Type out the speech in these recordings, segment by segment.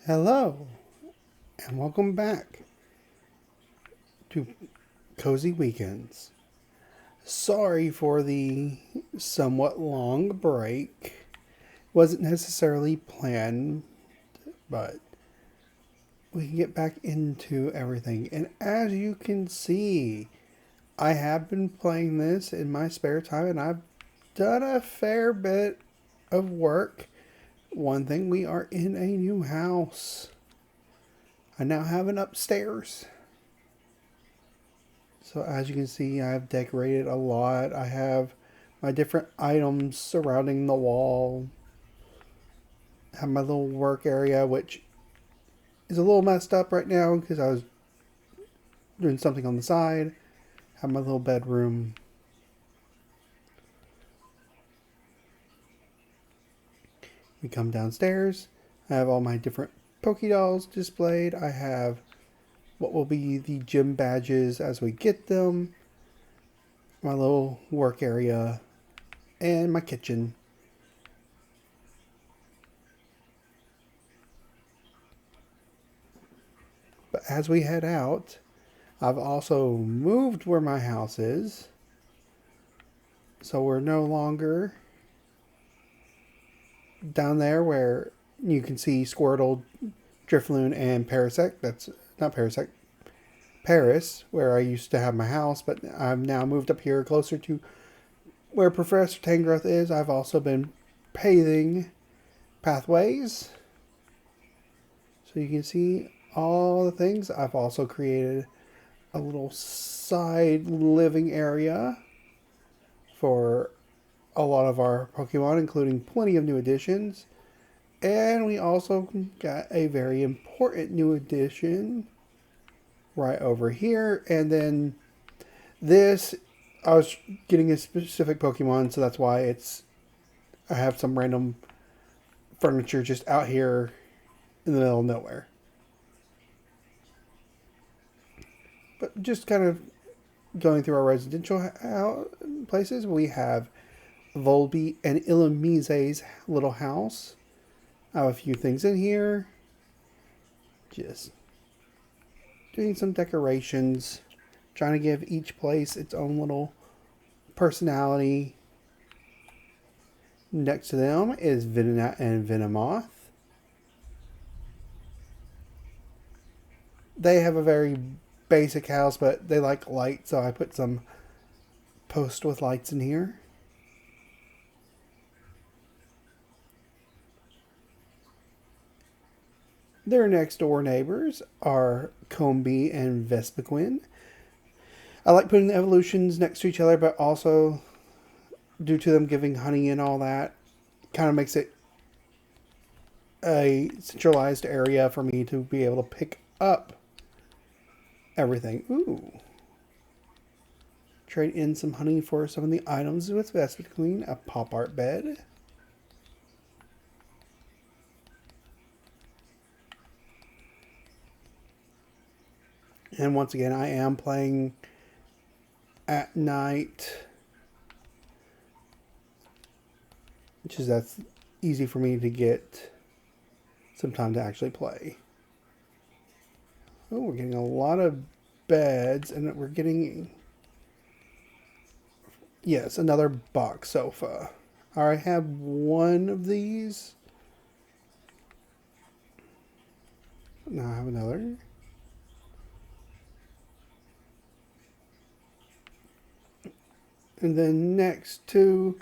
Hello, and welcome back to Cozy Weekends. Sorry for the somewhat long break. Wasn't necessarily planned, but we can get back into everything. And as you can see, I have been playing this in my spare time, and I've done a fair bit of work. One thing, we are in a new house. I now have an upstairs. So as you can see, I've decorated a lot. I have my different items surrounding the wall. I have my little work area, which is a little messed up right now because I was doing something on the side. I have my little bedroom. We come downstairs. I have all my different Poké displayed. I have what will be the gym badges as we get them. My little work area. And my kitchen. But as we head out, I've also moved where my house is. So we're no longer down there where you can see Squirtle, Drifloon, and Parasect. That's not Parasect. Paris, where I used to have my house, but I've now moved up here closer to where Professor Tangrowth is. I've also been paving pathways. So you can see all the things. I've also created a little side living area for a lot of our Pokemon, including plenty of new additions. And we also got a very important new addition right over here. And then this, I was getting a specific Pokemon, so that's why I have some random furniture just out here in the middle of nowhere. But just kind of going through our residential places, we have Volby and Illumise's little house. I have a few things in here. Just doing some decorations. Trying to give each place its own little personality. Next to them is Venonat and Venomoth. They have a very basic house, but they like light, so I put some posts with lights in here. Their next door neighbors are Combee and Vespiquen. I like putting the evolutions next to each other, but also due to them giving honey and all that, kind of makes it a centralized area for me to be able to pick up everything. Ooh. Trade in some honey for some of the items with Vespiquen. A pop art bed. And once again, I am playing at night, which is that's easy for me to get some time to actually play. Oh, we're getting a lot of beds, and we're getting, yes, another box sofa. I have one of these. Now I have another. And then next to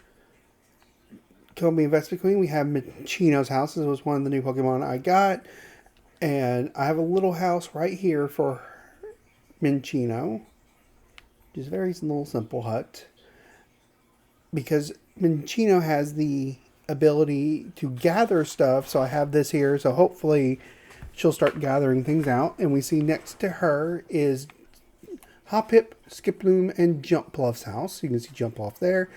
Combee and Vespiquen, we have Michino's house. This was one of the new Pokemon I got. And I have a little house right here for Minchino. Just a very little simple hut. Because Minchino has the ability to gather stuff. So I have this here. So hopefully she'll start gathering things out. And we see next to her is Hoppip, Skiploom, and Jumpluff's house. You can see Jumpluff there.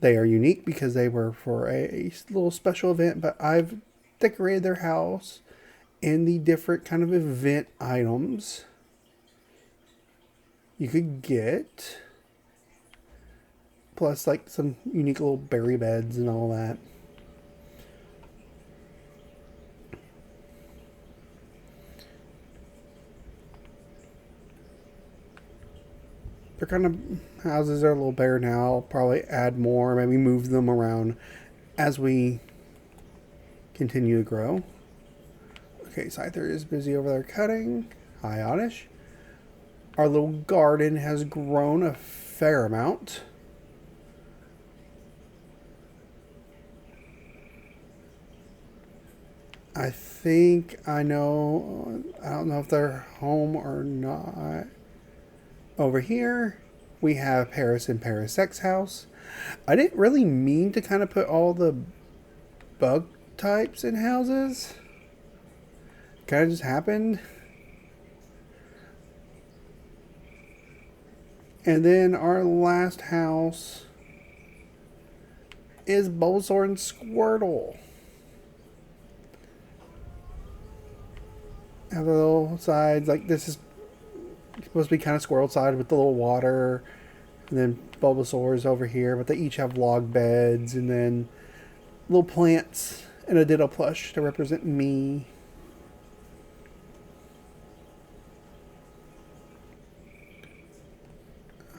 They are unique because they were for a little special event, but I've decorated their house in the different kind of event items you could get. Plus, like, some unique little berry beds and all that. They're kind of houses are a little bare now. I'll probably add more, maybe move them around as we continue to grow. Okay, Scyther is busy over there cutting. Hi, Oddish. Our little garden has grown a fair amount. I think I know, I don't know if they're home or not. Over here, we have Paris and Parisec's house. I didn't really mean to kind of put all the bug types in houses. Kind of just happened. And then our last house is Bulbasaur and Squirtle. Have the little sides, like this is supposed to be kind of squirrel side with the little water. And then Bulbasaur's over here, but they each have log beds and then little plants and a Ditto plush to represent me.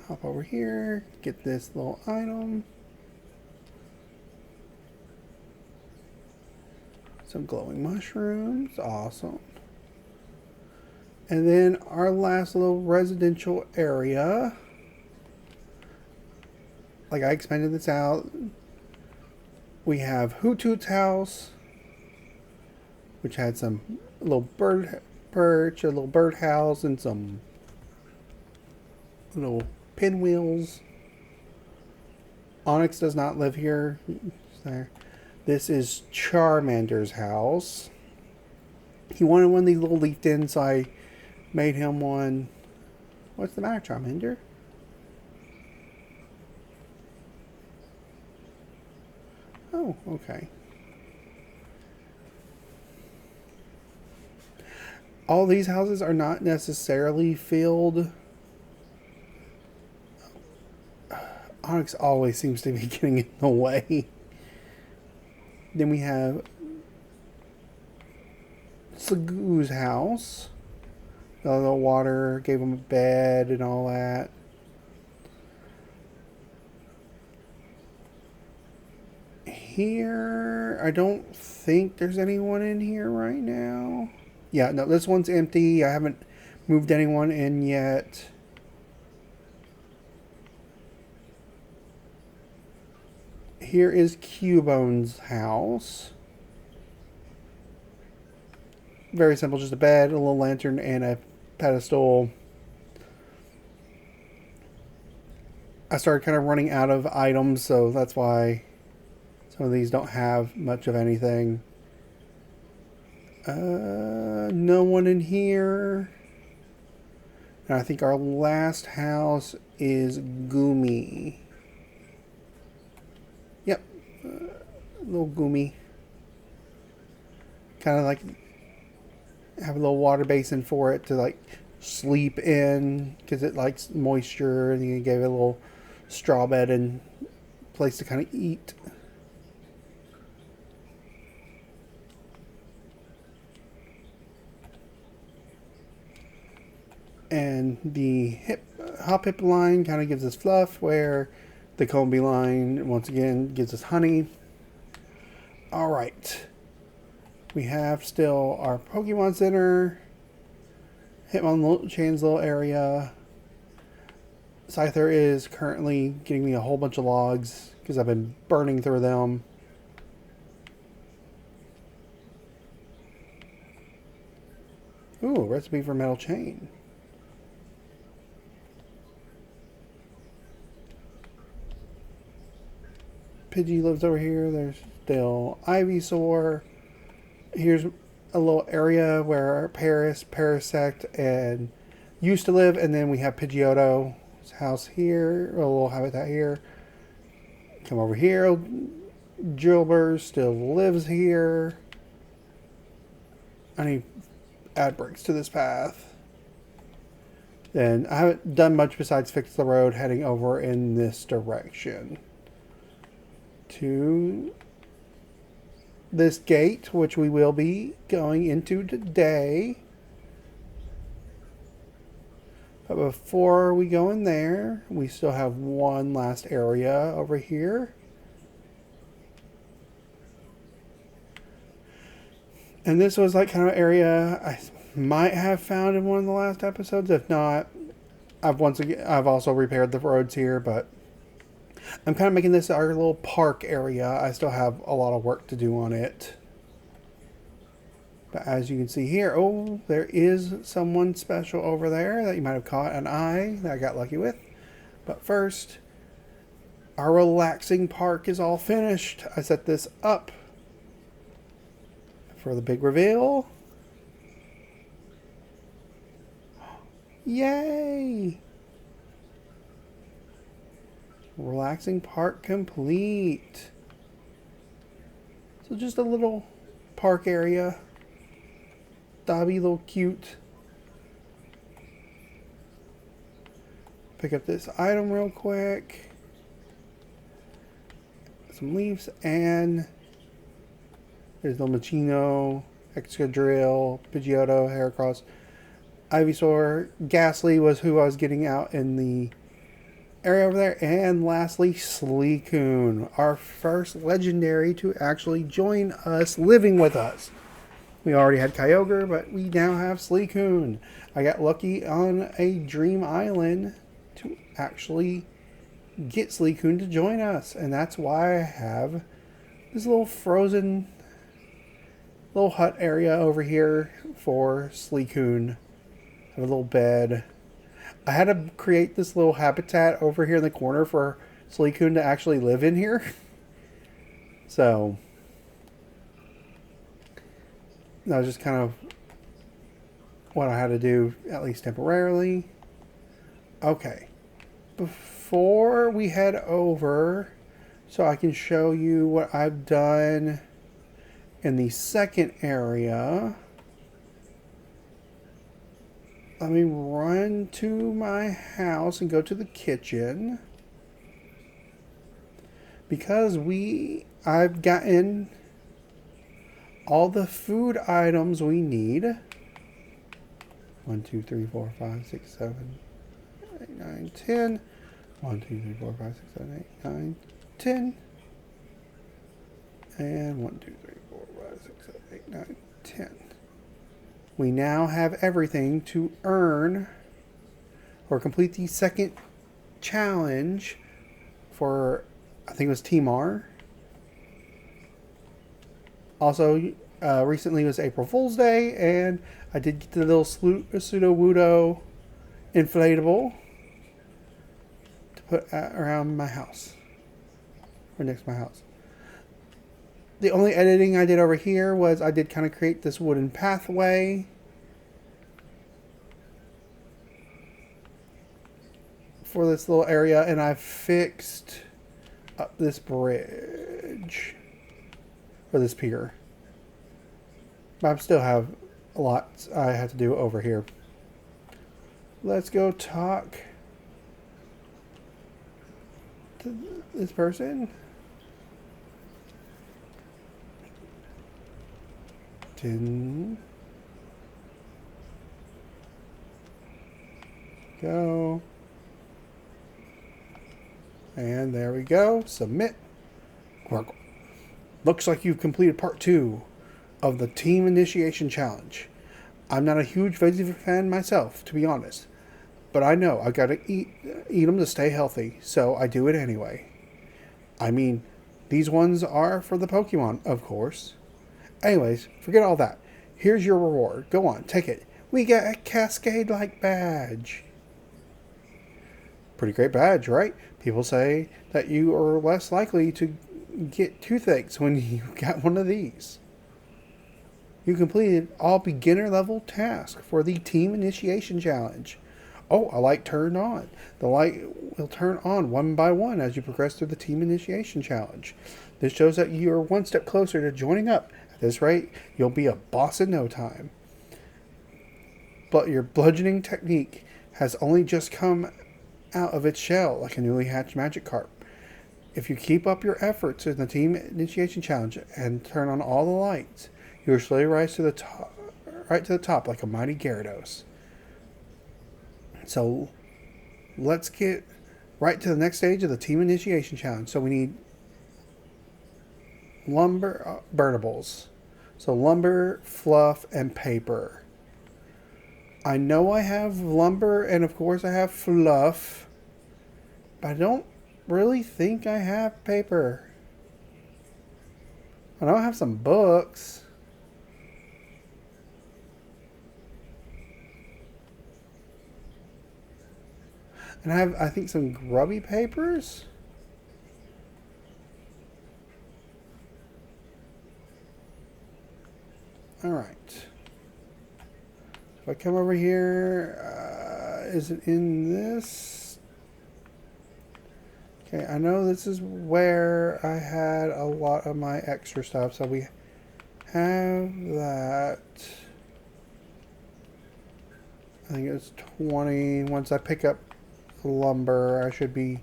Hop over here, get this little item. Some glowing mushrooms, awesome. And then our last little residential area. Like I expanded this out. We have Hoothoot's house, which had some little bird perch, a little bird house, and some little pinwheels. Onyx does not live here. This is Charmander's house. He wanted one of these little leafed in, so I made him one. What's the matter, Charmander? Oh, okay. All these houses are not necessarily filled. Onyx always seems to be getting in the way. Then we have Sagoo's house. The little water, gave him a bed and all that. Here, I don't think there's anyone in here right now. Yeah, no, this one's empty. I haven't moved anyone in yet. Here is Cubone's house. Very simple, just a bed, a little lantern, and a pedestal. I started kind of running out of items, so that's why some of these don't have much of anything. No one in here. And I think our last house is Goomy. Yep. Little Goomy. Kind of like have a little water basin for it to like sleep in because it likes moisture, and you gave it a little straw bed and place to kind of eat. And the hop hip line kind of gives us fluff, where the Combi line once again gives us honey. All right. We have still our Pokemon Center, Hitmonchan's little area. Scyther is currently getting me a whole bunch of logs because I've been burning through them. Ooh, recipe for metal chain. Pidgey lives over here. There's still Ivysaur. Here's a little area where Paris, Parasect, and used to live, and then we have Pidgeotto's house here, a little habitat here. Come over here. Gilbert still lives here. I need to add bricks to this path. Then I haven't done much besides fix the road heading over in this direction to this gate, which we will be going into today. But before we go in there, we still have one last area over here. And this was like kind of area I might have found in one of the last episodes. If not, I've also repaired the roads here, but I'm kind of making this our little park area. I still have a lot of work to do on it. But as you can see here, oh, there is someone special over there that you might have caught an eye that I got lucky with. But first, our relaxing park is all finished. I set this up for the big reveal. Yay! Relaxing park complete. So just a little park area. Dobby, little cute. Pick up this item real quick. Some leaves and there's the Machino, Excadrill, Pidgeotto, Heracross, Ivysaur. Ghastly was who I was getting out in the area over there. And lastly, Sleekoon, our first legendary to actually join us, living with us. We already had Kyogre, but we now have Sleekoon. I got lucky on a Dream Island to actually get Sleekoon to join us. And that's why I have this little frozen little hut area over here for Sleekoon. I have a little bed. I had to create this little habitat over here in the corner for Sleekoon to actually live in here. So that was just kind of what I had to do, at least temporarily. Okay. Before we head over, so I can show you what I've done in the second area, let me run to my house and go to the kitchen. Because I've gotten all the food items we need. 1, 2, 3, 4, 5, 6, 7, 8, 9, 10. 1, 2, 3, 4, 5, 6, 7, 8, 9, 10. And 1, 2, 3, 4, 5, 6, 7, 8, 9, 10. We now have everything to earn or complete the second challenge for, I think it was Timar. Also, recently was April Fool's Day, and I did get the little Pseudo-Wudo inflatable to put around my house, or next to my house. The only editing I did over here was I did kind of create this wooden pathway for this little area, and I fixed up this bridge, or this pier. But I still have a lot I have to do over here. Let's go talk to this person. Go. And there we go. Submit. Looks like you've completed part 2 of the Team Initiation Challenge. I'm not a huge veggie fan myself, to be honest. But I know I gotta eat them to stay healthy, so I do it anyway. I mean, these ones are for the Pokemon, of course. Anyways, forget all that. Here's your reward. Go on, take it. We get a Cascade-like badge. Pretty great badge, right? People say that you are less likely to get toothaches when you got one of these. You completed all beginner level tasks for the Team Initiation Challenge. Oh, a light turned on. The light will turn on one by one as you progress through the Team Initiation Challenge. This shows that you are one step closer to joining up. At this rate, you'll be a boss in no time. But your bludgeoning technique has only just come out of its shell like a newly hatched Magikarp. If you keep up your efforts in the Team Initiation Challenge and turn on all the lights, you will slowly rise to the top, right to the top like a mighty Gyarados. So let's get right to the next stage of the team initiation challenge. So we need lumber, burnables. So lumber, fluff, and paper. I know I have lumber and of course I have fluff, but I don't really think I have paper. I know I have some books. And I have, I think, some grubby papers. Alright. If I come over here, is it in this? Okay, I know this is where I had a lot of my extra stuff. So we have that. I think it's 20. Once I pick up lumber, I should be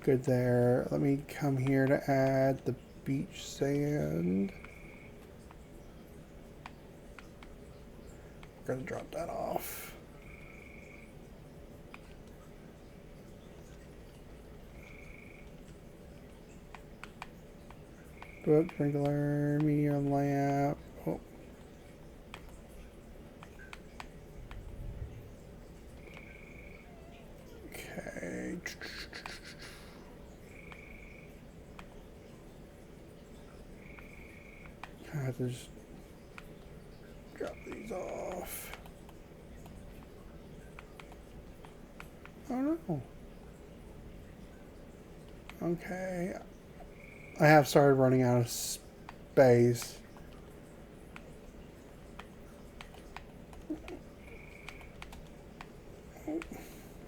good there. Let me come here to add the beach sand. We're going to drop that off. Book, regular, medium, lamp. Oh. Okay. I have to just drop these off. Oh no. Okay. I have started running out of space.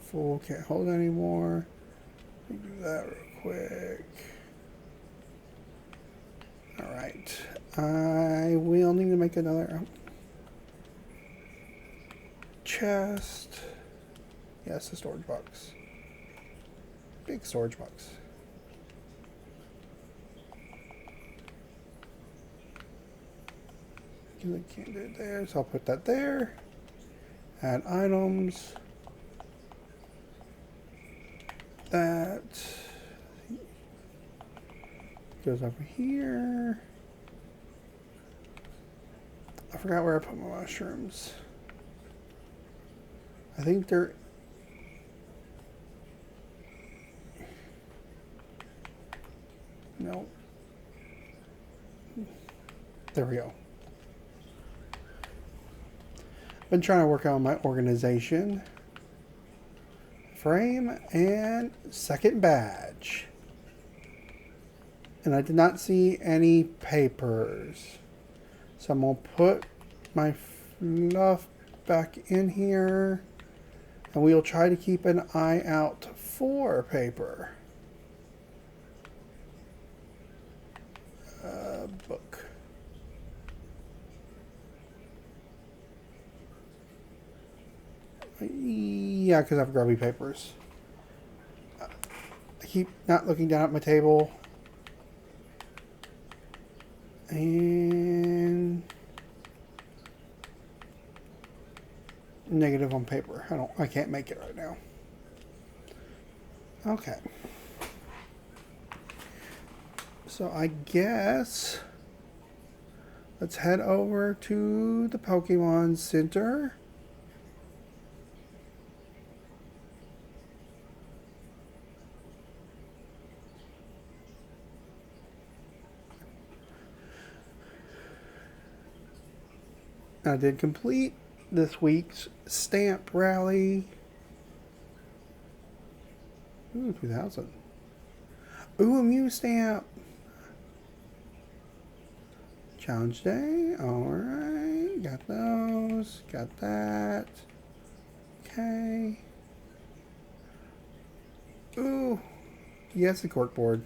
Full, can't hold anymore. Let me do that real quick. Alright. I will need to make another chest. Yes, a storage box. Big storage box. Can't do it there, so I'll put that there. Add items. That goes over here. I forgot where I put my mushrooms. I think they're... No. There we go. Been trying to work on my organization. Frame and second badge. And I did not see any papers. So I'm going to put my fluff back in here. And we'll try to keep an eye out for paper. Book. Yeah, because I have grubby papers. I keep not looking down at my table. And negative on paper. I can't make it right now. Okay. So I guess let's head over to the Pokemon Center. I did complete this week's stamp rally. Ooh, 2000. Ooh, a Mew stamp. Challenge day. Alright. Got those. Got that. Okay. Ooh. Yes, the corkboard.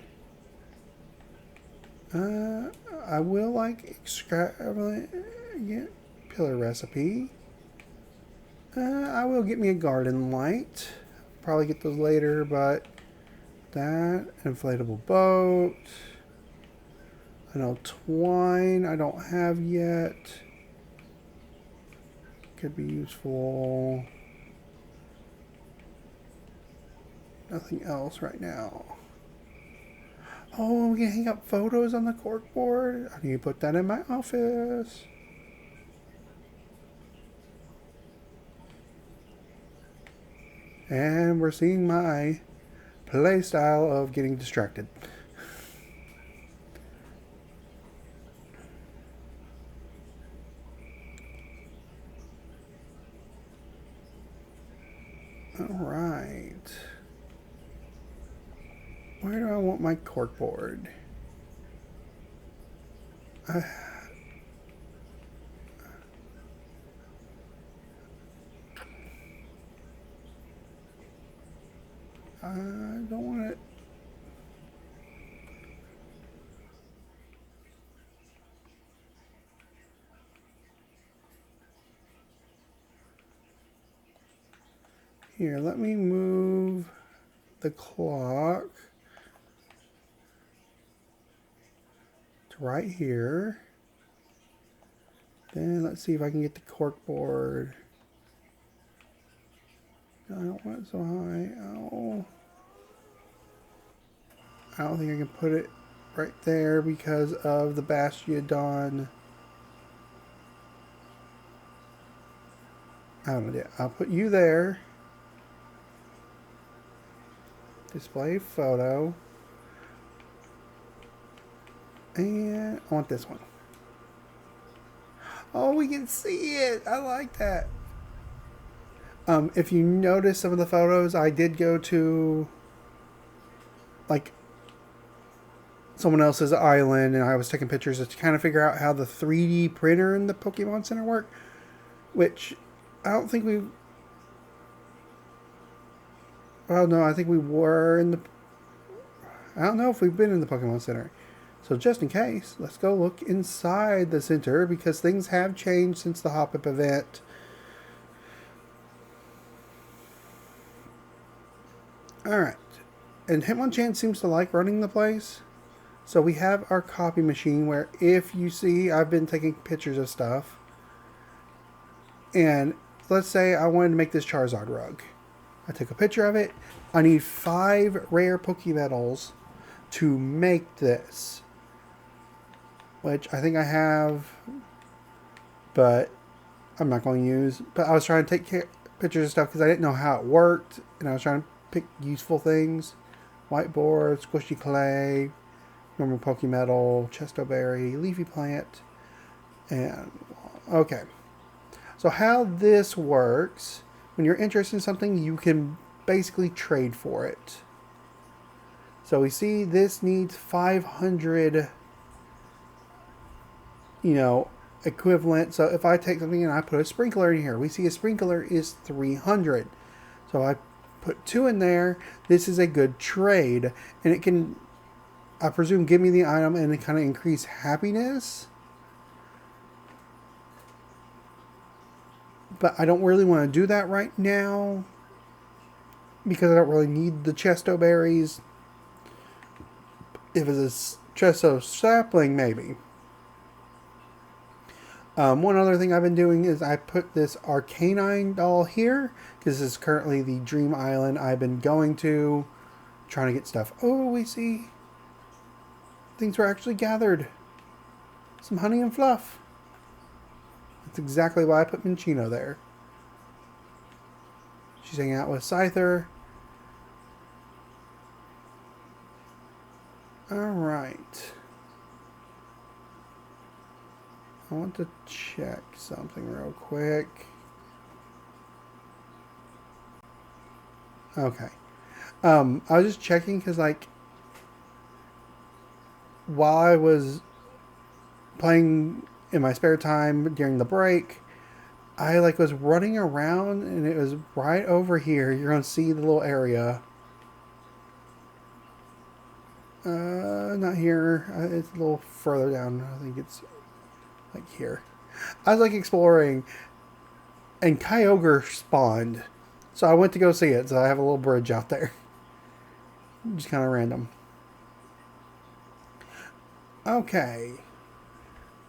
I will like extravagant pillar recipe. I will get me a garden light. Probably get those later, but that inflatable boat. I know twine I don't have yet. Could be useful. nothing else right now. Oh, we can hang up photos on the corkboard. I need to put that in my office. And we're seeing my play style of getting distracted. Alright. Where do I want my corkboard? I don't want it. Here, let me move the clock to right here. Then let's see if I can get the corkboard. I don't want it so high. Oh. I don't think I can put it right there because of the Bastiodon. I don't know. I'll put you there. Display photo. And I want this one. Oh, we can see it. I like that. If you notice some of the photos, I did go to like someone else's island and I was taking pictures to kind of figure out how the 3D printer in the Pokemon Center work, which I don't think we... Well, no, I think we were in the... I don't know if we've been in the Pokemon Center. So just in case, let's go look inside the center because things have changed since the Hop-Up event. Alright. And Hitmonchan seems to like running the place. So we have our copy machine where if you see, I've been taking pictures of stuff. And let's say I wanted to make this Charizard rug. I took a picture of it. I need 5 rare Pokemetals to make this. Which I think I have, but I'm not going to use. But I was trying to take pictures of stuff because I didn't know how it worked. And I was trying to pick useful things. Whiteboard, squishy clay, normal Pokemetal, Chesto Berry, leafy plant. And, okay. So how this works, when you're interested in something, you can basically trade for it. So we see this needs 500, equivalent. So if I take something and I put a sprinkler in here, we see a sprinkler is 300. So I put 2 in there. This is a good trade. And it can, I presume, give me the item and kind of increase happiness. But I don't really want to do that right now because I don't really need the Chesto berries. If it's a Chesto sapling, maybe. One other thing I've been doing is I put this Arcanine doll here because this is currently the Dream Island I've been going to, trying to get stuff. Oh, we see things were actually gathered. Some honey and fluff. That's exactly why I put Minchino there. She's hanging out with Scyther. Alright. I want to check something real quick. Okay. I was just checking because, while I was playing in my spare time during the break, I, was running around and it was right over here. You're going to see the little area. Not here. It's a little further down. I think it's here. I was exploring and Kyogre spawned. So I went to go see it. So I have a little bridge out there. Just kind of random. Okay.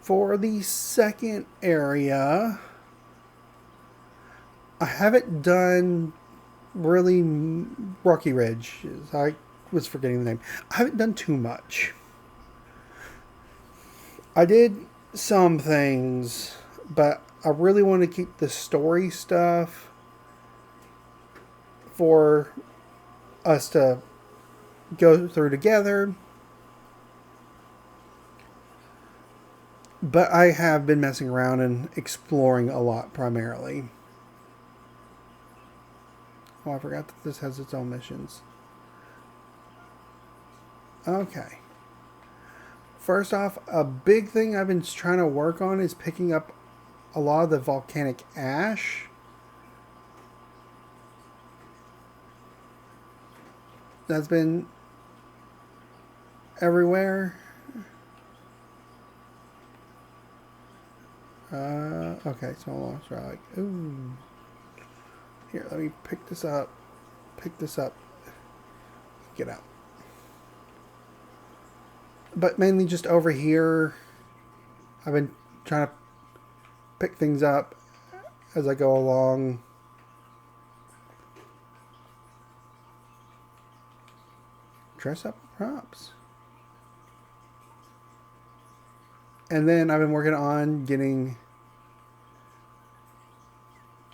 For the second area, I haven't done really Rocky Ridge. I was forgetting the name. I haven't done too much. I did some things, but I really want to keep the story stuff for us to go through together. But I have been messing around and exploring a lot primarily. Oh, I forgot that this has its own missions. Okay. First off, a big thing I've been trying to work on is picking up a lot of the volcanic ash. That's been everywhere. Okay, small launch relic. Ooh. Here, let me pick this up. Pick this up. Get out. But mainly just over here. I've been trying to pick things up as I go along. Dress up props. And then I've been working on getting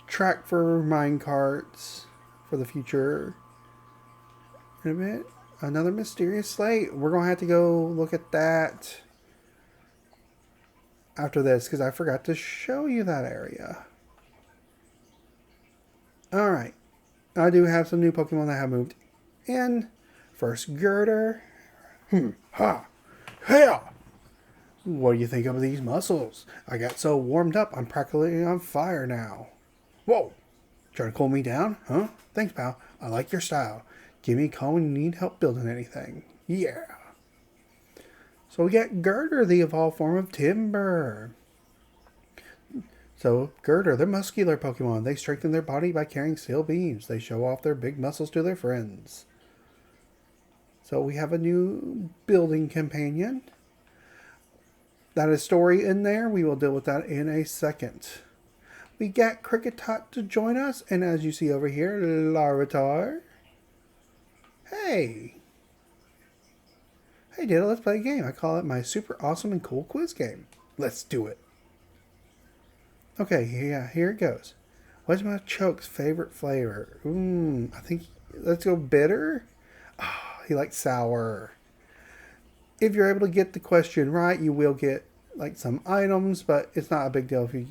track for mine carts for the future. In a bit. Another mysterious slate. We're going to have to go look at that after this because I forgot to show you that area. Alright. I do have some new Pokemon that have moved in. First, Girder. Ha! Hey! What do you think of these muscles? I got so warmed up, I'm practically on fire now. Whoa! Trying to cool me down? Huh? Thanks, pal. I like your style. Give me a call when you need help building anything. Yeah. So we got Girder, the evolved form of Timber. So, Girder, they're muscular Pokemon. They strengthen their body by carrying steel beams. They show off their big muscles to their friends. So we have a new building companion. That is story in there. We will deal with that in a second. We got Kricketot to join us. And as you see over here, Larvitar. Hey. Hey, Diddle, let's play a game. I call it my super awesome and cool quiz game. Let's do it. Okay, yeah, here it goes. What's my Choke's favorite flavor? I think, let's go bitter. Oh, he likes sour. If you're able to get the question right, you will get like some items, but it's not a big deal if you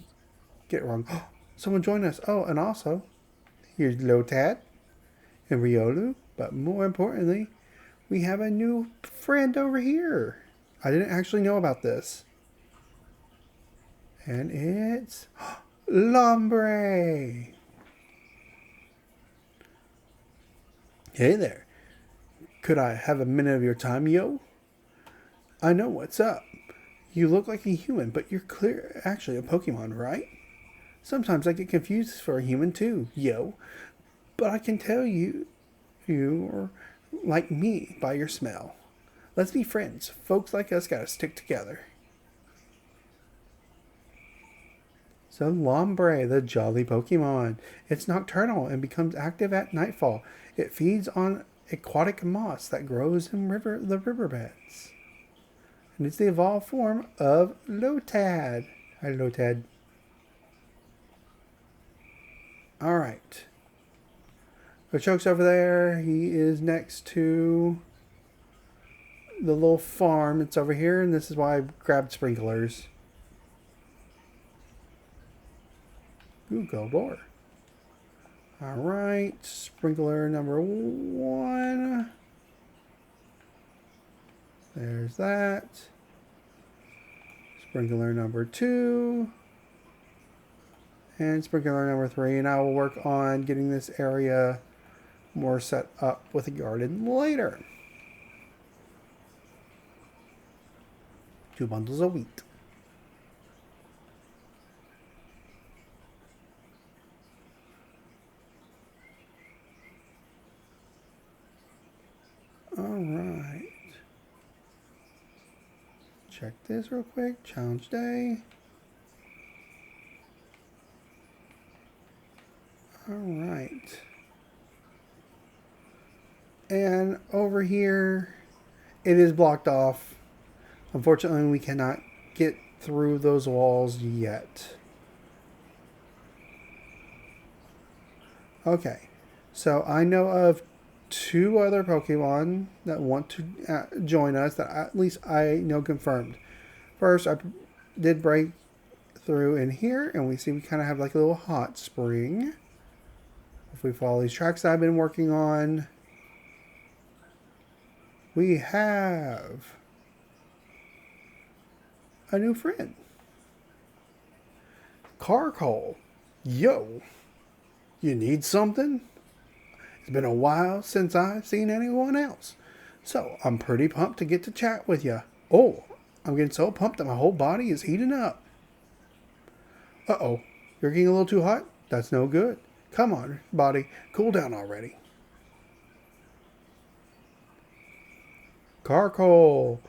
get it wrong. Someone joined us. Oh, and also, here's Lotad and Riolu. But more importantly, we have a new friend over here. I didn't actually know about this. And it's Lombre. Hey there. Could I have a minute of your time, yo? I know what's up. You look like a human, but you're clear actually a Pokemon, right? Sometimes I get confused for a human too, yo. But I can tell you're like me by your smell. Let's be friends. Folks like us gotta stick together. So Lombre, the jolly Pokemon. It's nocturnal and becomes active at nightfall. It feeds on aquatic moss that grows in the riverbeds. And it's the evolved form of Lotad. Hi, Lotad. Alright. Choke's over there. He is next to the little farm. It's over here, and this is why I grabbed sprinklers. Ooh, Gobor. Alright. Sprinkler number 1. There's that. Sprinkler number 2. And sprinkler number 3. And I will work on getting this area more set up with a garden later. 2 bundles of wheat. Alright. Check this real quick. Challenge day. Alright. And over here, it is blocked off. Unfortunately, we cannot get through those walls yet. Okay, so I know of two other Pokemon that want to join us that at least I know confirmed. First, I did break through in here, and we see we kind of have like a little hot spring. If we follow these tracks that I've been working on, we have a new friend. Carcoal. Yo, you need something? It's been a while since I've seen anyone else. So I'm pretty pumped to get to chat with you. Oh, I'm getting so pumped that my whole body is heating up. Uh-oh, you're getting a little too hot? That's no good. Come on, body, cool down already. Carcoal.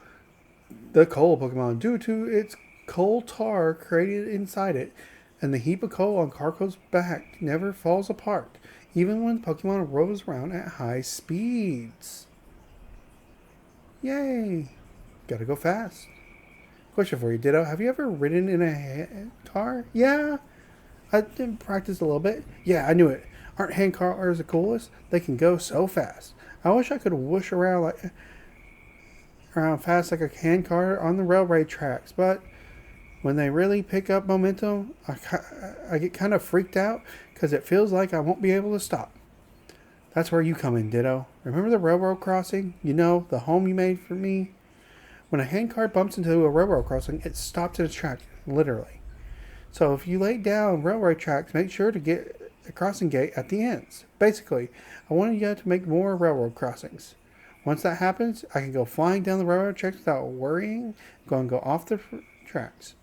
The coal Pokemon, due to its coal tar created inside it, and the heap of coal on Carcoal's back never falls apart, even when Pokemon rolls around at high speeds. Yay! Gotta go fast. Question for you, Ditto. Have you ever ridden in a car? Yeah, I did practice a little bit. Yeah, I knew it. Aren't hand cars the coolest? They can go so fast. I wish I could whoosh around fast like a hand car on the railway tracks, but when they really pick up momentum, I get kind of freaked out because it feels like I won't be able to stop. That's where you come in, Ditto. Remember the railroad crossing? You know, the home you made for me? When a handcart bumps into a railroad crossing, it stops in its tracks, literally. So if you lay down railroad tracks, make sure to get a crossing gate at the ends. Basically, I wanted you to make more railroad crossings. Once that happens, I can go flying down the railroad tracks without worrying, go off the tracks.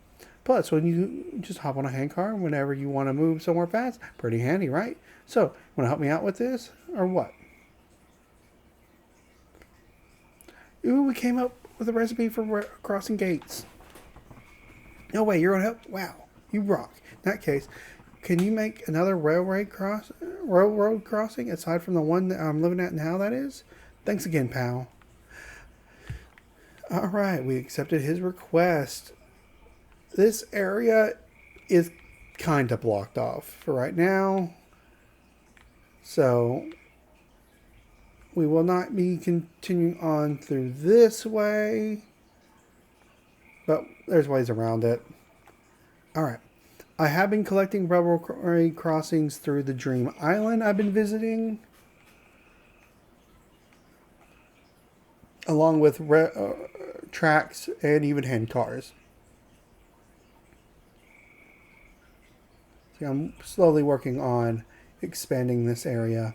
Plus, when you just hop on a handcar whenever you want to move somewhere fast, pretty handy, right? So, want to help me out with this, or what? Ooh, we came up with a recipe for crossing gates. No way, you're going to help? Wow, you rock. In that case, can you make another railroad crossing aside from the one that I'm living at now, that is? Thanks again, pal. Alright, we accepted his request. This area is kind of blocked off for right now. So, we will not be continuing on through this way. But there's ways around it. Alright. I have been collecting railroad crossings through the Dream Island I've been visiting, along with tracks and even hand cars. So I'm slowly working on expanding this area.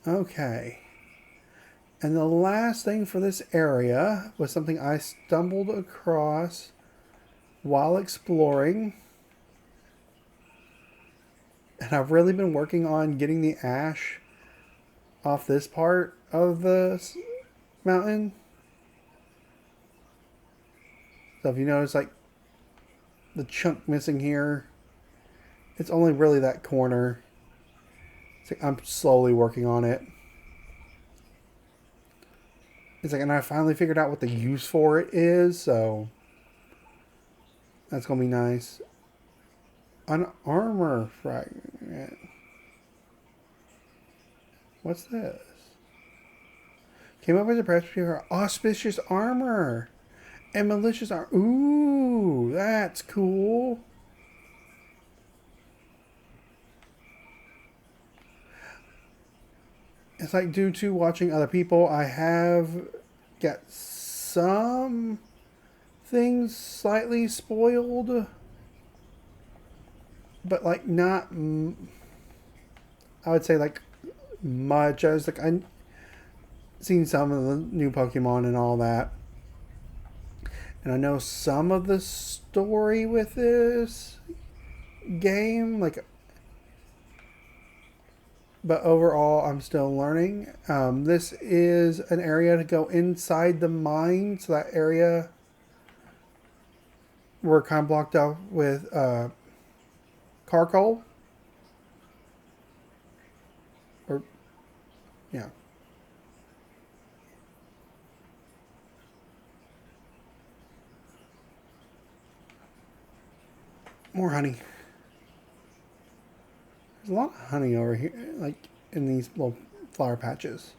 Okay. And the last thing for this area was something I stumbled across while exploring. And I've really been working on getting the ash off this part of the mountain. So if you notice, like, the chunk missing here, it's only really that corner. So I'm slowly working on it. It's like, and I finally figured out what the use for it is, so that's gonna be nice. An armor fragment. What's this? Came up with a press for auspicious armor and malicious armor. Ooh, that's cool. It's like, due to watching other people, I have got some things slightly spoiled, but like not, I would say like much. I was like, I seen some of the new Pokemon and all that, and I know some of the story with this game, like, but overall I'm still learning. This is an area to go inside the mine, so that area we're kind of blocked off with Carcoal. Or Yeah. More honey. There's a lot of honey over here, like in these little flower patches.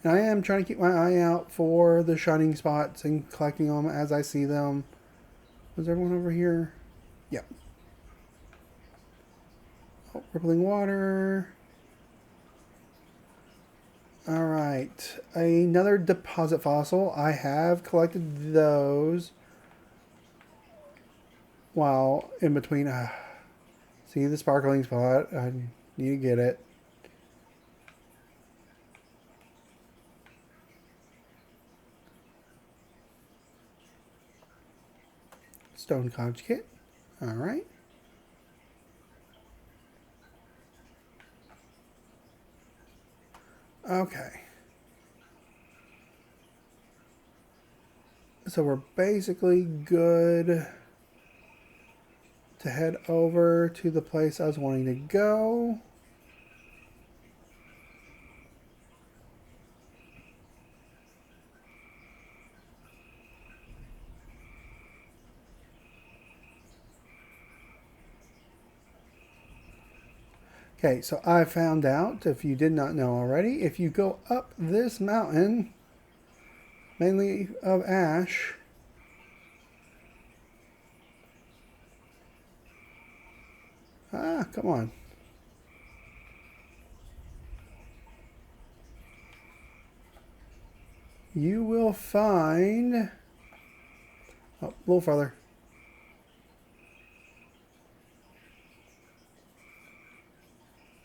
And I am trying to keep my eye out for the shining spots and collecting them as I see them. Was everyone over here? Yep. Oh, rippling water. Alright. Another deposit fossil. I have collected those while in between. See the sparkling spot. I need to get it. Stone conjugate. Alright. Okay. So we're basically good to head over to the place I was wanting to go. Okay, so I found out, if you did not know already, if you go up this mountain, mainly of ash, come on. You will find, oh, a little further.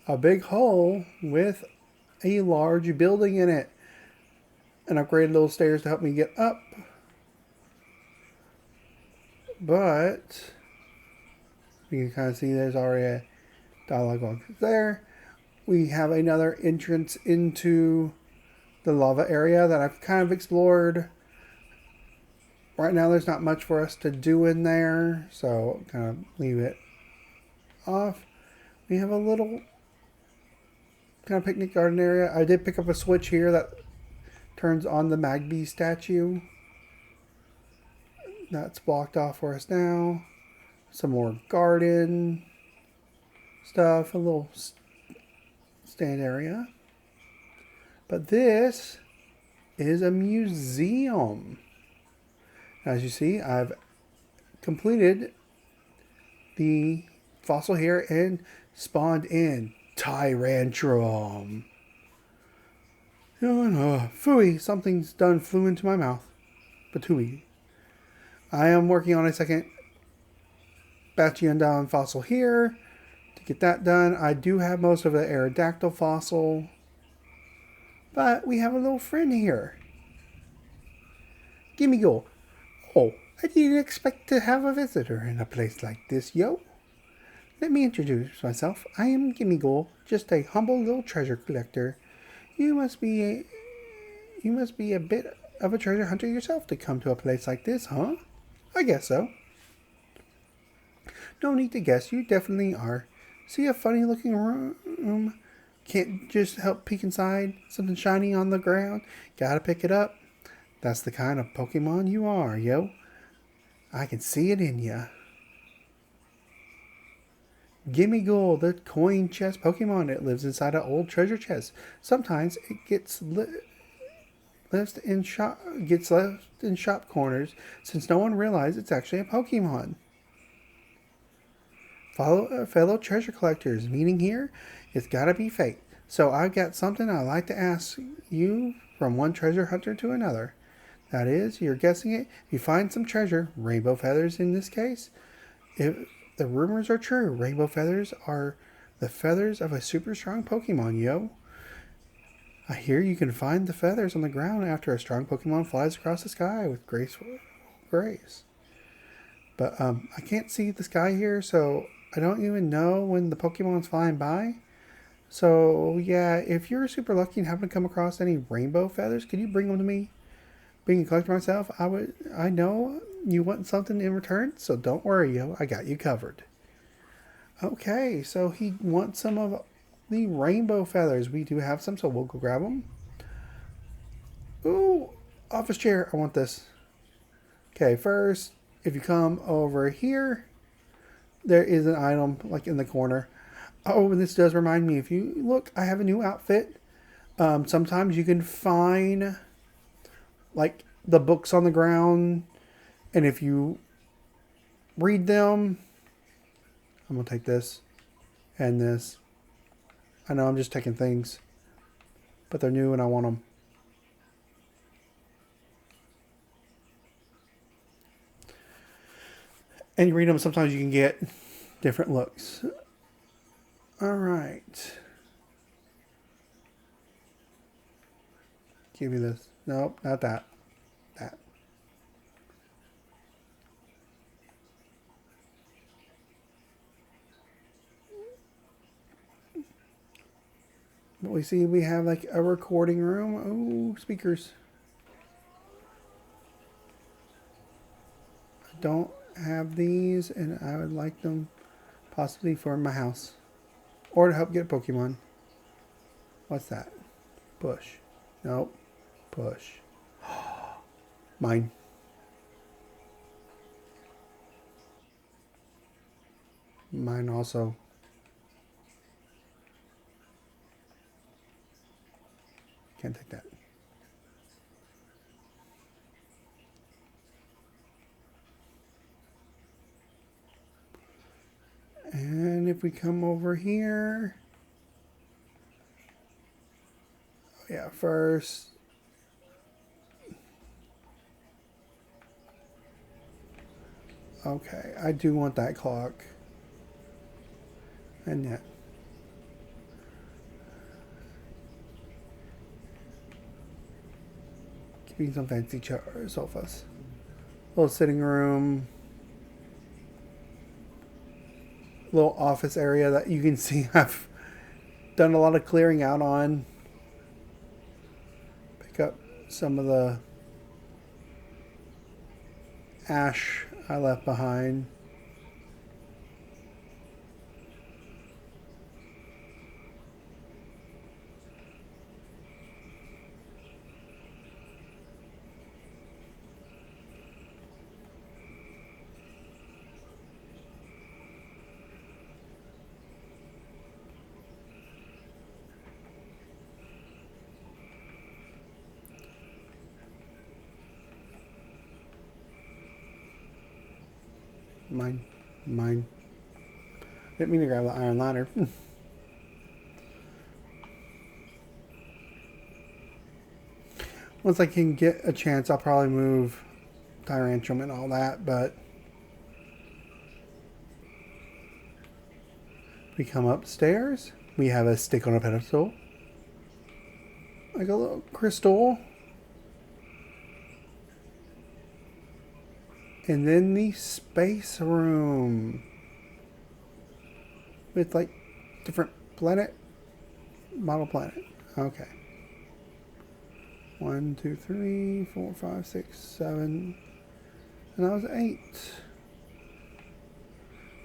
A big hole with a large building in it. And upgraded little stairs to help me get up. But you can kind of see there's already a dialogue box there. We have another entrance into the lava area that I've kind of explored. Right now there's not much for us to do in there, so kind of leave it off. We have a little kind of picnic garden area. I did pick up a switch here that turns on the Magby statue. That's blocked off for us now. Some more garden stuff, a little stand area. But this is a museum. As you see, I've completed the fossil here and spawned in Tyrantrum. Phooey, something's flew into my mouth. Patooey. I am working on a second Bachiundon fossil here. To get that done, I do have most of the Aerodactyl fossil. But we have a little friend here. Gimme go. Oh, I didn't expect to have a visitor in a place like this, yo. Let me introduce myself. I am Gimme Go, just a humble little treasure collector. You must be a bit of a treasure hunter yourself to come to a place like this, huh? I guess so. No need to guess, you definitely are. See a funny looking room? Can't just help peek inside? Something shiny on the ground? Gotta pick it up. That's the kind of Pokemon you are, yo. I can see it in ya. Gimme Gold, the coin chest Pokemon. It lives inside an old treasure chest. Sometimes it gets left in shop corners since no one realizes it's actually a Pokemon. Fellow treasure collectors, meaning here, it's gotta be fate. So I've got something I'd like to ask you from one treasure hunter to another. That is, you're guessing it. If you find some treasure, rainbow feathers in this case, if the rumors are true, rainbow feathers are the feathers of a super strong Pokemon, yo. I hear you can find the feathers on the ground after a strong Pokemon flies across the sky with graceful grace. But I can't see the sky here, so I don't even know when the Pokemon's flying by. So yeah, if you're super lucky and happen to come across any rainbow feathers, could you bring them to me? Being a collector myself, I know you want something in return, so don't worry, yo. I got you covered. Okay, so he wants some of the rainbow feathers. We do have some, so we'll go grab them. Ooh, office chair. I want this. Okay, first, if you come over here, there is an item like in the corner. Oh, and this does remind me. If you look, I have a new outfit. Sometimes you can find like the books on the ground, and if you read them, I'm gonna take this and this. I know I'm just taking things, but they're new and I want them. And you read them, sometimes you can get different looks. All right. Give me this. Nope, not that. That. But we see we have like a recording room. Oh, speakers. I don't have these and I would like them possibly for my house. Or to help get Pokemon. What's that? Push. Nope. Push. Mine. Mine also. Can't take that. And if we come over here. Yeah, first. Okay, I do want that clock. And that. Keeping some fancy sofas. Little sitting room. Little office area that you can see I've done a lot of clearing out on. Pick up some of the ash I left behind. Mine. Didn't mean to grab the iron ladder. Once I can get a chance, I'll probably move Tyrantrum and all that, but we come upstairs. We have a stick on a pedestal. Like a little crystal. And then the space room. With like different planet. Model planet. Okay. 1, 2, 3, 4, 5, 6, 7. And that was 8.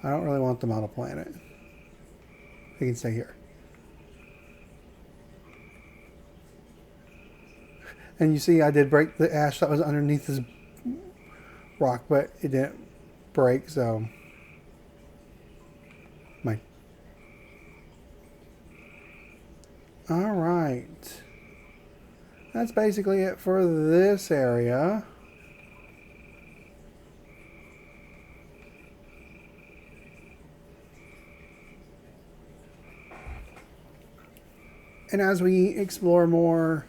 I don't really want the model planet. They can stay here. And you see I did break the ash that was underneath this rock, but it didn't break, so mine. Alright. That's basically it for this area. And as we explore more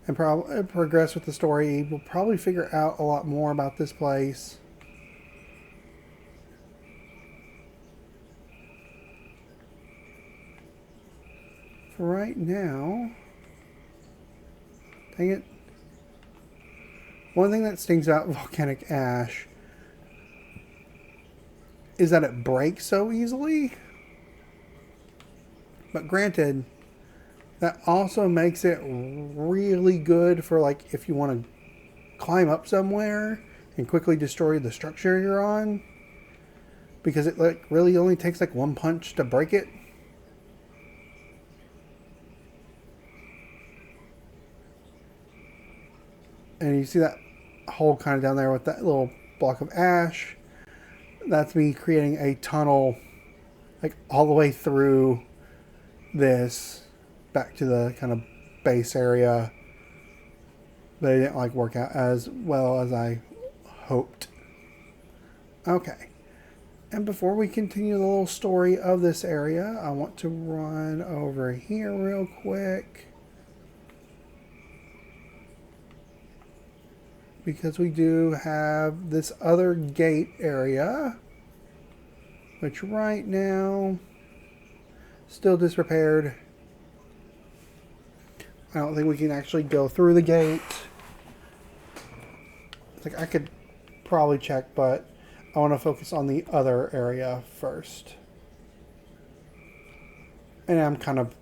and progress with the story, we'll probably figure out a lot more about this place. For right now, dang it. One thing that stings about volcanic ash is that it breaks so easily. But granted, that also makes it really good for like if you want to climb up somewhere and quickly destroy the structure you're on. because it like really only takes like one punch to break it. And you see that hole kind of down there with that little block of ash. That's me creating a tunnel like all the way through this back to the kind of base area. But it didn't like work out as well as I hoped. Okay. And before we continue the little story of this area, I want to run over here real quick. Because we do have this other gate area, which right now still disrepaired. I don't think we can actually go through the gate. Like I could probably check, but I want to focus on the other area first. And I'm kind of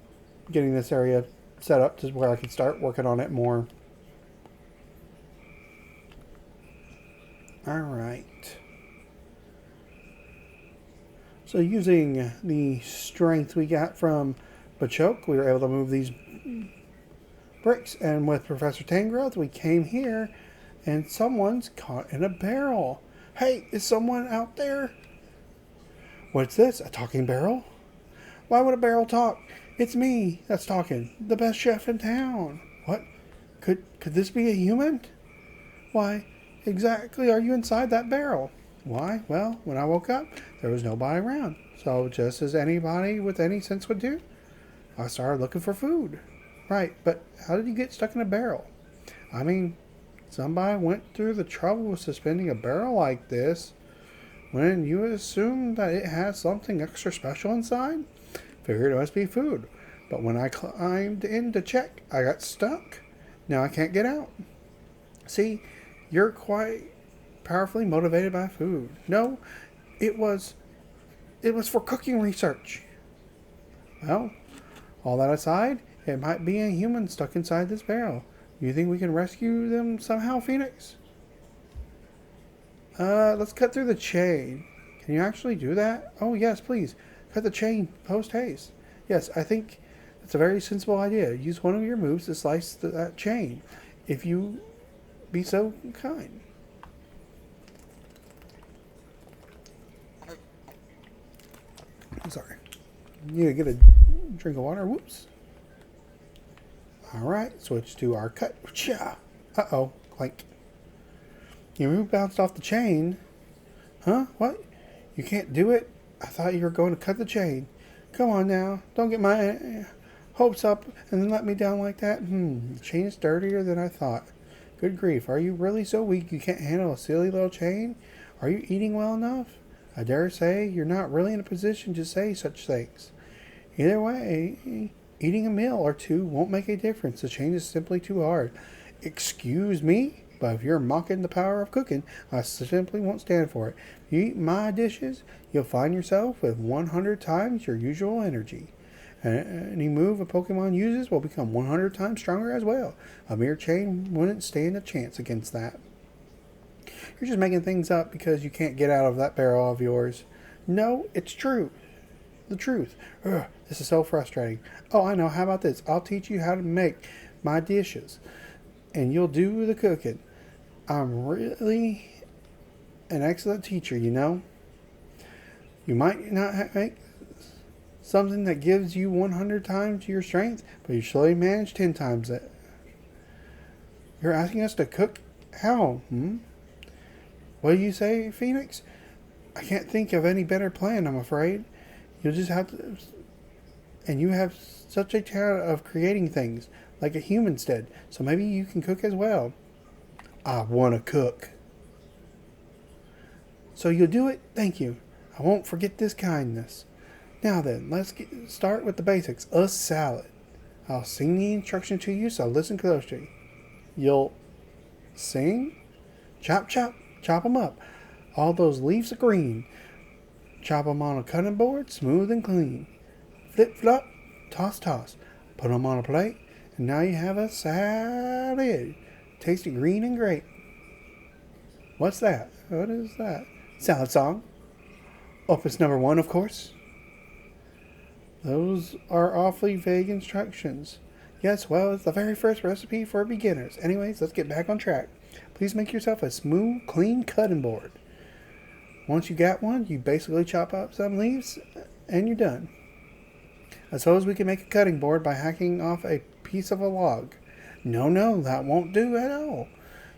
getting this area set up to where I can start working on it more. Alright. So using the strength we got from Bachoke, we were able to move these bricks. And with Professor Tangrowth, we came here and someone's caught in a barrel. Hey, is someone out there? What's this? A talking barrel? Why would a barrel talk? It's me that's talking. The best chef in town. What? Could this be a human? Why exactly are you inside that barrel? Why? Well, when I woke up, there was nobody around. So just as anybody with any sense would do, I started looking for food. Right, but how did you get stuck in a barrel? I mean, somebody went through the trouble of suspending a barrel like this when you assume that it has something extra special inside. Figured it must be food. But when I climbed in to check, I got stuck. Now I can't get out. See, you're quite powerfully motivated by food. No, it was for cooking research. Well, all that aside, it might be a human stuck inside this barrel. You think we can rescue them somehow, Phoenix? Let's cut through the chain. Can you actually do that? Oh, yes, please. Cut the chain post haste. Yes, I think that's a very sensible idea. Use one of your moves to slice that chain, if you be so kind. I'm sorry. Need to get a drink of water. Whoops. Alright, switch to our cut. Uh-oh. Clank. Your move bounced off the chain. Huh? What? You can't do it? I thought you were going to cut the chain. Come on now. Don't get my hopes up and then let me down like that. The chain is dirtier than I thought. Good grief. Are you really so weak you can't handle a silly little chain? Are you eating well enough? I dare say you're not really in a position to say such things. Either way, eating a meal or two won't make a difference. The chain is simply too hard. Excuse me, but if you're mocking the power of cooking, I simply won't stand for it. If you eat my dishes, you'll find yourself with 100 times your usual energy. Any move a Pokemon uses will become 100 times stronger as well. A mere chain wouldn't stand a chance against that. You're just making things up because you can't get out of that barrel of yours. No, it's true. The truth. Ugh, this is so frustrating. Oh, I know. How about this? I'll teach you how to make my dishes, and you'll do the cooking. I'm really an excellent teacher, you know. You might not make something that gives you 100 times your strength, but you surely manage 10 times it. You're asking us to cook? How? What do you say, Phoenix? I can't think of any better plan, I'm afraid. You'll just have to... And you have such a talent of creating things, like a human's did, so maybe you can cook as well. I want to cook. So you'll do it? Thank you. I won't forget this kindness. Now then, let's start with the basics. A salad. I'll sing the instruction to you, so listen closely. You'll sing? Chop, chop. Chop them up. All those leaves are green. Chop them on a cutting board, smooth and clean. Flip, flop, toss, toss. Put them on a plate, and now you have a salad. Tasty green and great. What's that? What is that? Salad song. Opus number 1, of course. Those are awfully vague instructions. Yes, well, it's the very first recipe for beginners. Anyways, let's get back on track. Please make yourself a smooth, clean cutting board. Once you got one, you basically chop up some leaves and you're done. I suppose we can make a cutting board by hacking off a piece of a log. No, that won't do at all.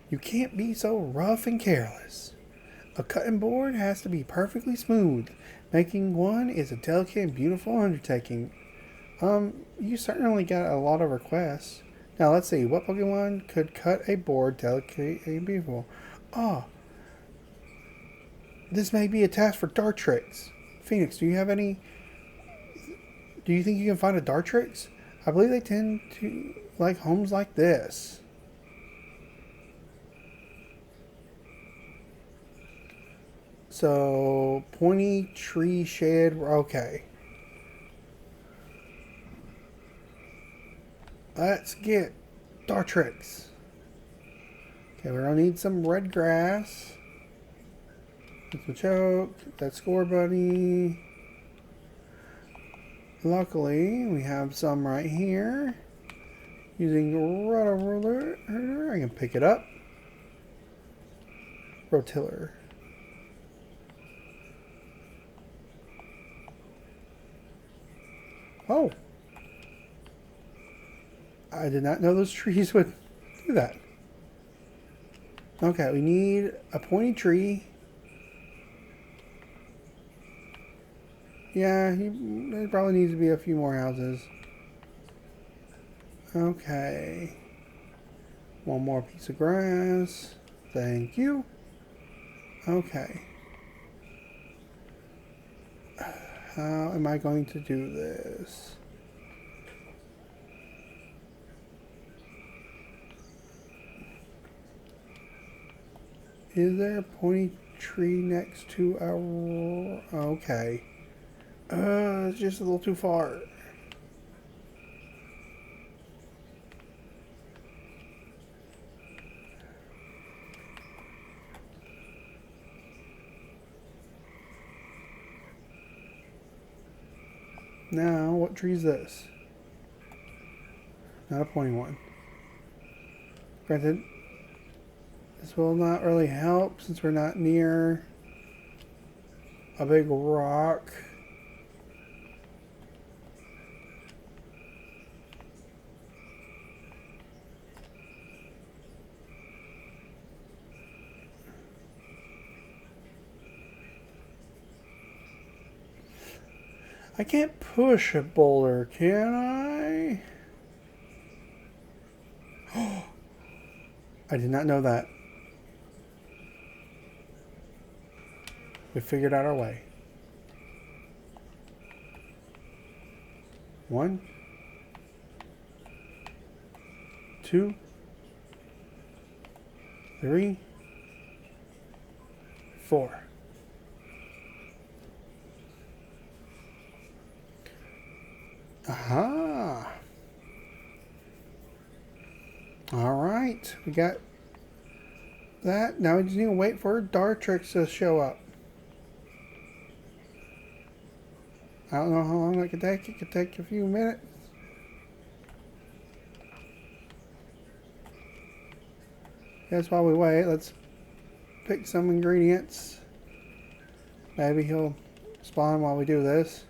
You can't be so rough and careless. A cutting board has to be perfectly smooth. Making one is a delicate and beautiful undertaking. You certainly got a lot of requests. Now let's see, what Pokemon could cut a board delicate and beautiful? Ah, this may be a task for Dartrix. Phoenix, do you have any? Do you think you can find a Dartrix? I believe they tend to like homes like this. So, pointy tree shed, okay. Let's get Dartrix. Okay, we're gonna need some red grass. Some choke, that score buddy. Luckily, we have some right here. Using Roto Ruler, I can pick it up. Rotiller. Oh! I did not know those trees would do that. Okay, we need a pointy tree. Yeah, there probably needs to be a few more houses. Okay. One more piece of grass. Thank you. Okay. How am I going to do this? Is there a pointy tree next to our... Okay. It's just a little too far. Now, what tree is this? Not a pointy one. Granted, this will not really help since we're not near a big rock. I can't push a boulder, can I? I did not know that. We figured out our way. 1, 2, 3, 4. Aha! Alright, we got that. Now we just need to wait for Dartrix to show up. I don't know how long that could take. It could take a few minutes. Guess while we wait, let's pick some ingredients. Maybe he'll spawn while we do this.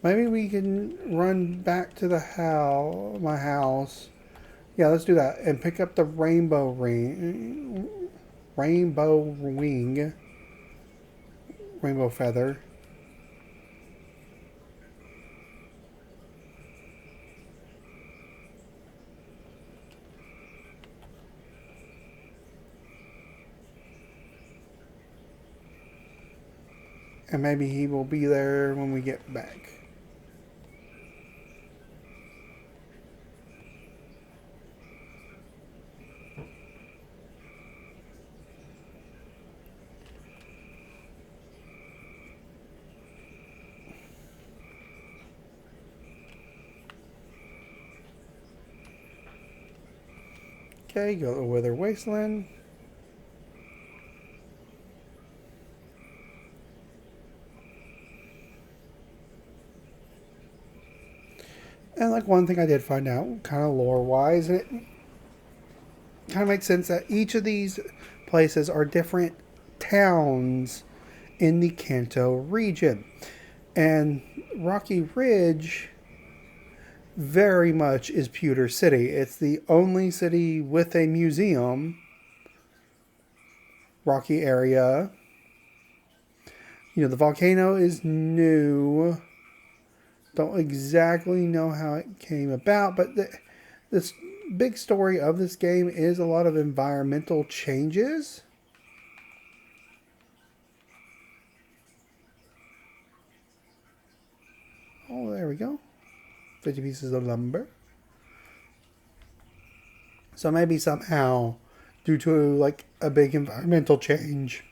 Maybe we can run back to the my house. Yeah, let's do that and pick up the rainbow wing, rainbow feather. And maybe he will be there when we get back. Okay, go to the Wither Wasteland. And like one thing I did find out, kind of lore wise, and it kind of makes sense that each of these places are different towns in the Kanto region. And Rocky Ridge very much is Pewter City. It's the only city with a museum. Rocky area. You know, the volcano is new. Don't exactly know how it came about, but this big story of this game is a lot of environmental changes. Oh, there we go. 50 pieces of lumber. So maybe somehow, due to like a big environmental change.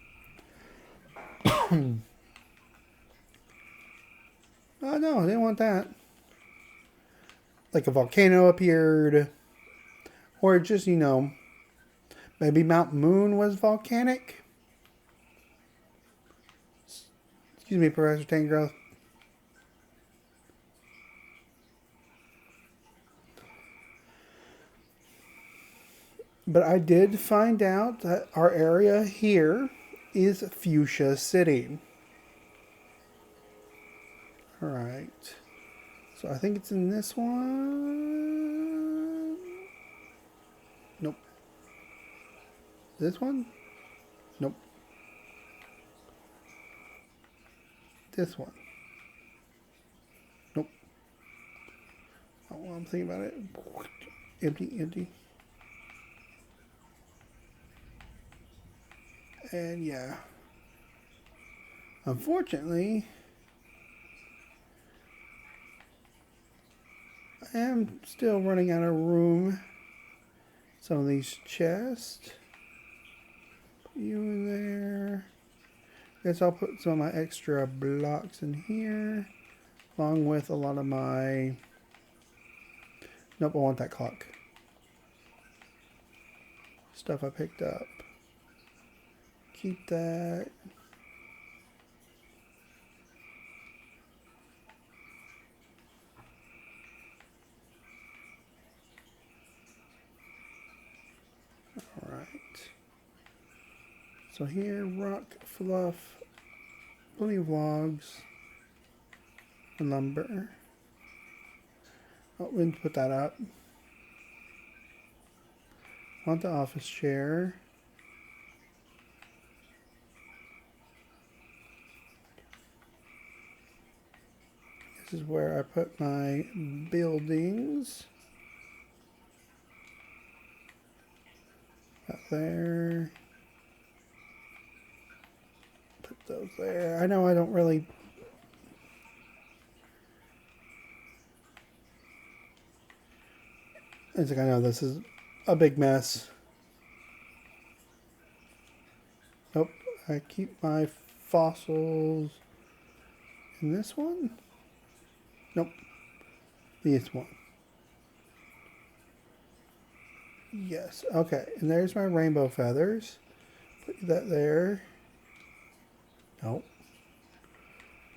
Oh no, I didn't want that. Like a volcano appeared. Or just, you know, maybe Mount Moon was volcanic. Excuse me, Professor Tangrowth. But I did find out that our area here is Fuchsia City. Alright. So I think it's in this one. Nope. This one? Nope. This one. Nope. Oh, well, I'm thinking about it. Empty, empty. And yeah. Unfortunately, I am still running out of room. Some of these chests. Put you in there. Guess I'll put some of my extra blocks in here. Along with a lot of my... Nope, I want that clock. Stuff I picked up. Keep that. Alright. So here, rock, fluff, plenty of logs, and lumber. Oh, we need to put that up. Want the office chair. This is where I put my buildings. Up there. Put those there. I know I don't really... I think I know this is a big mess. Nope. I keep my fossils in this one. Nope. This one. Yes. Okay. And there's my rainbow feathers. Put that there. Nope.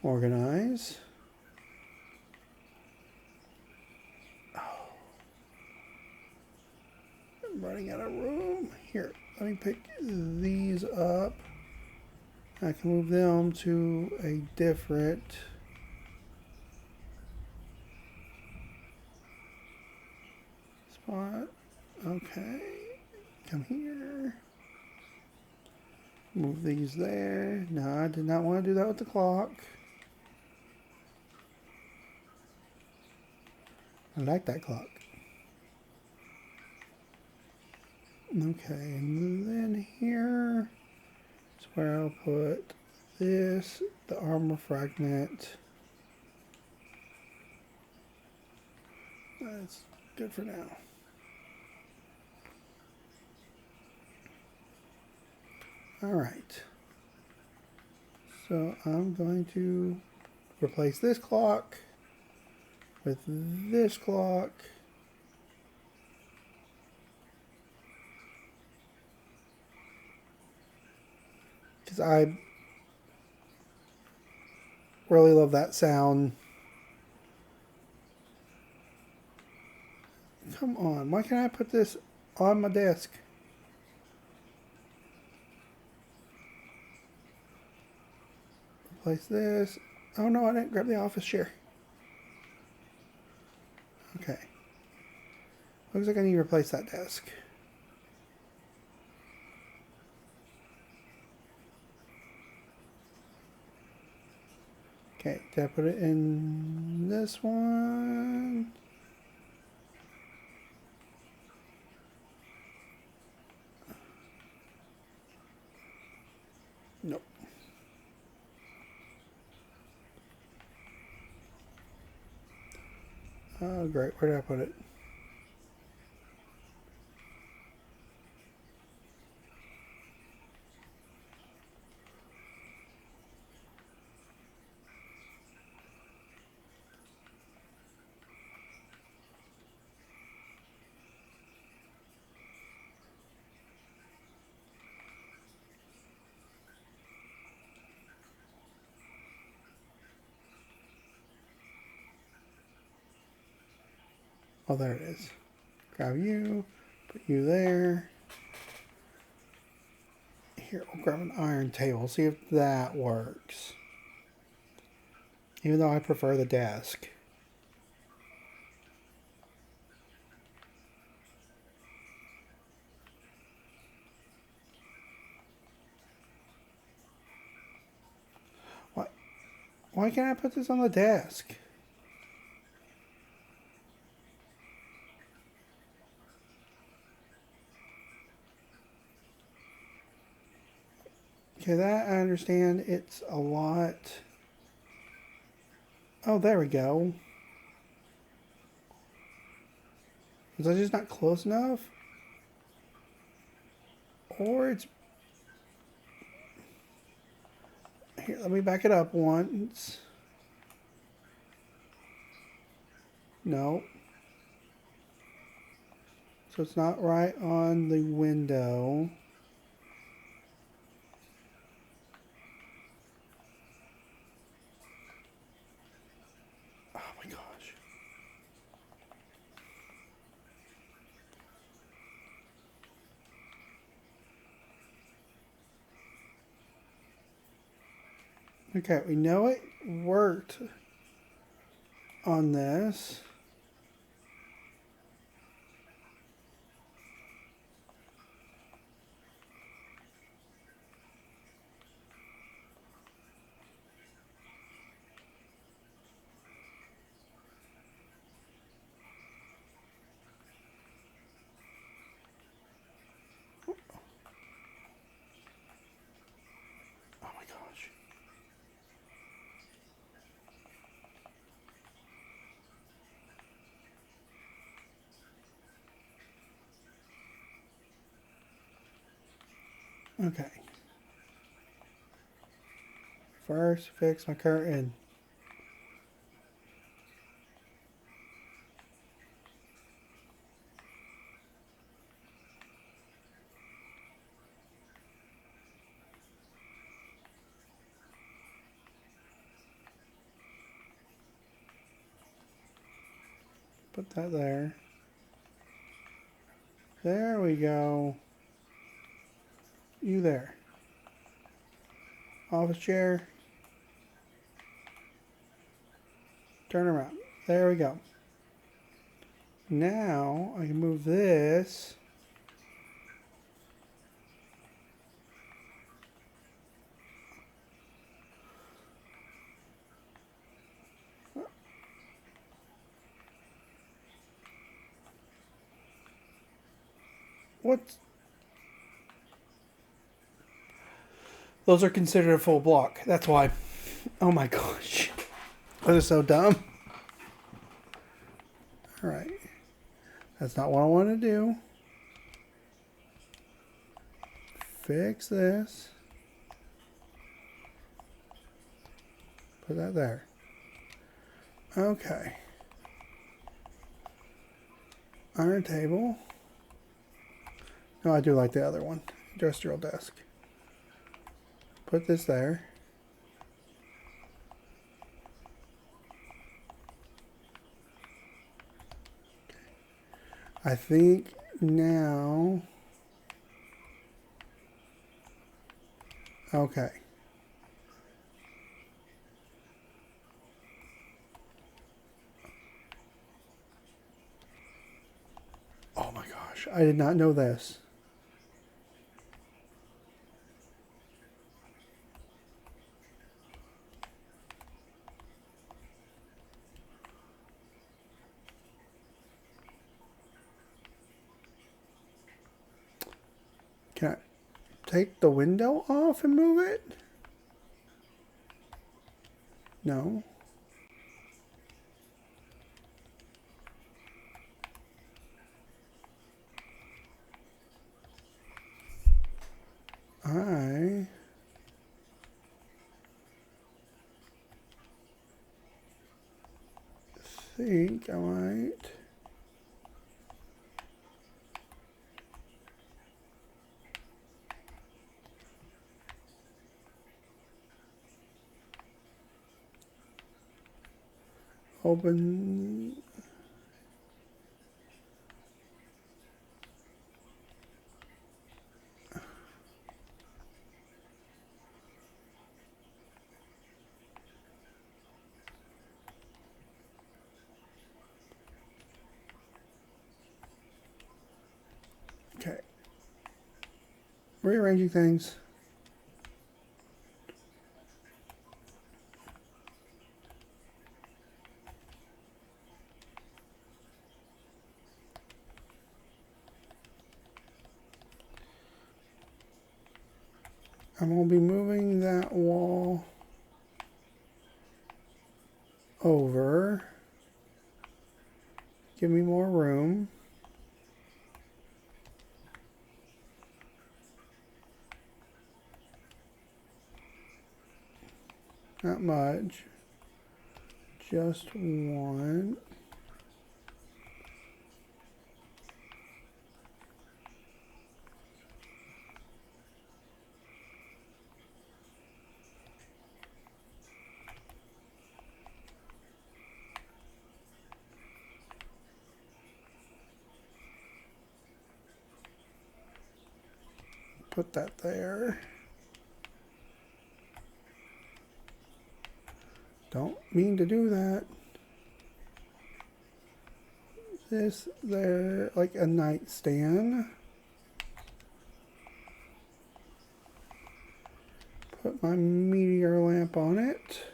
Organize. Oh. I'm running out of room. Here, let me pick these up. I can move them to a different... spot. Okay. Come here. Move these there. No, I did not want to do that with the clock. I like that clock. Okay, and then here is where I'll put this, the armor fragment. That's good for now. Alright. So I'm going to replace this clock with this clock. because I really love that sound. Come on, why can't I put this on my desk? Place this. Oh no, I didn't grab the office chair. Okay. Looks like I need to replace that desk. Okay, did I put it in this one? Nope. Oh, great. Where did I put it? Oh, there it is. Grab you. Put you there. Here, we'll grab an iron table. See if that works. Even though I prefer the desk. Why can't I put this on the desk? Okay, that I understand. It's a lot. Oh, there we go. Is that just not close enough? Or it's... Here, let me back it up once. No. So it's not right on the window. Oh my gosh. Okay, we know it worked on this. Oh my gosh. Okay. First, fix my curtain. Put that there. There we go. You there. Office chair. Turn around. There we go. Now I can move this. What? Those are considered a full block. That's why. Oh my gosh. That is so dumb. Alright. That's not what I want to do. Fix this. Put that there. Okay. Iron table. No, I do like the other one. Industrial desk. Put this there. I think now... Okay. Oh my gosh, I did not know this. Can I take the window off and move it? No. I think I might... Open... Okay. Rearranging things. I'm going to be moving that wall over. Give me more room. Not much. Just one. Put that there. Don't mean to do that. This there, like a nightstand. Put my meteor lamp on it.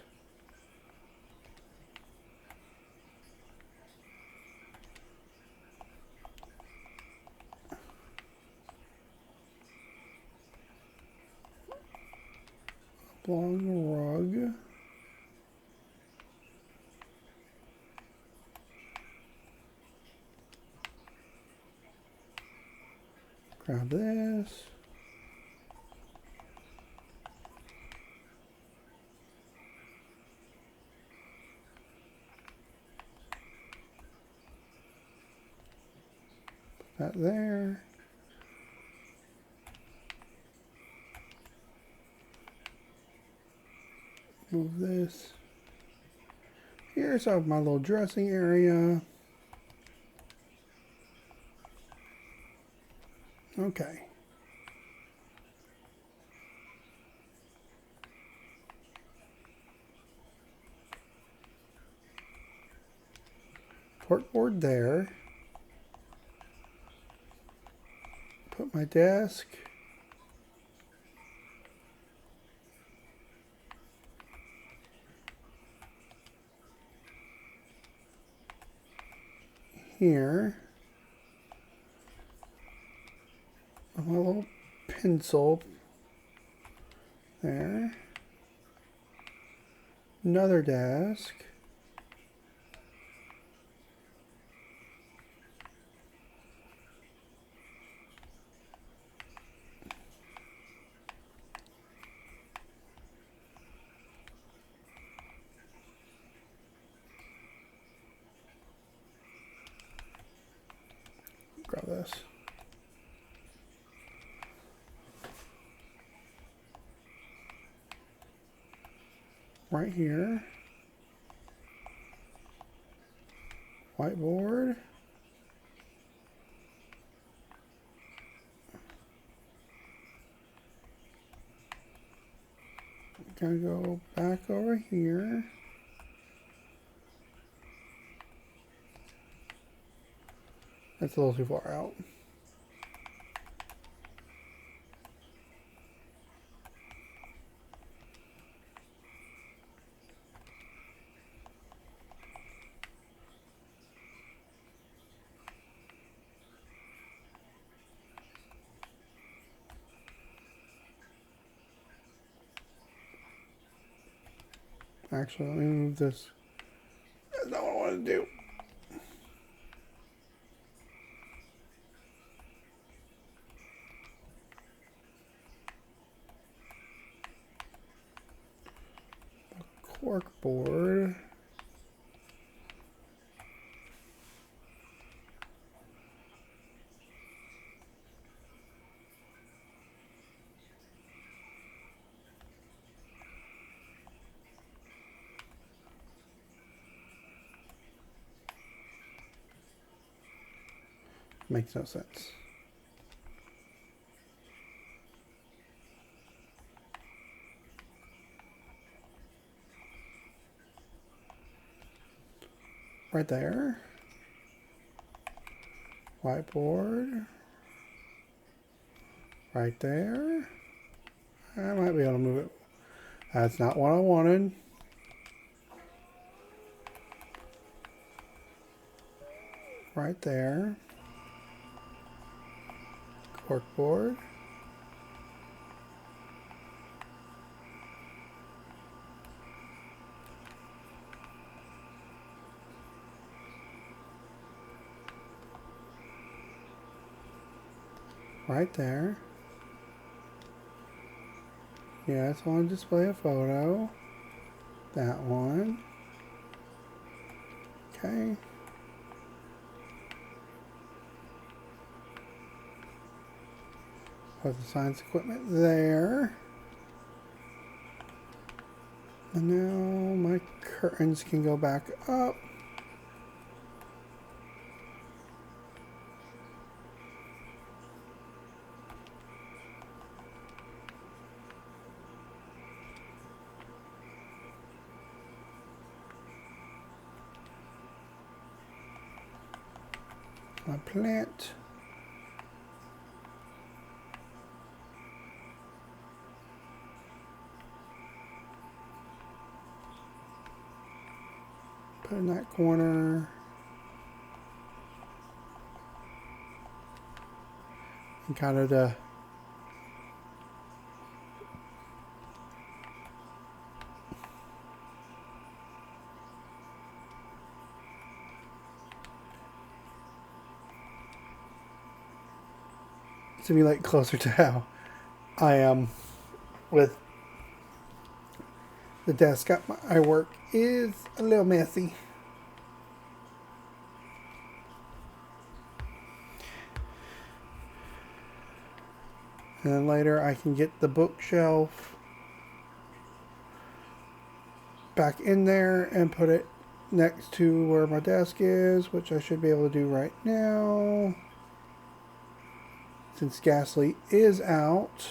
Long rug. Grab this. Put that there. Move this. Here's my little dressing area. Okay. Corkboard there. Put my desk. Here. A little pencil there. Another desk. Grab this. right here. Whiteboard. Gonna go back over here. That's a little too far out. Actually, let me move this. That's not what I want to do. Cork board. Makes no sense. Right there. Whiteboard. Right there. I might be able to move it. That's not what I wanted. Right there. Corkboard. Right there. Yeah, I just want to display a photo. That one. Okay. Put the science equipment there. And now my curtains can go back up. My plant. Put in that corner. And kind of the simulate closer to how I am with the desk at my work is a little messy. And then later I can get the bookshelf back in there and put it next to where my desk is, which I should be able to do right now. Since Ghastly is out.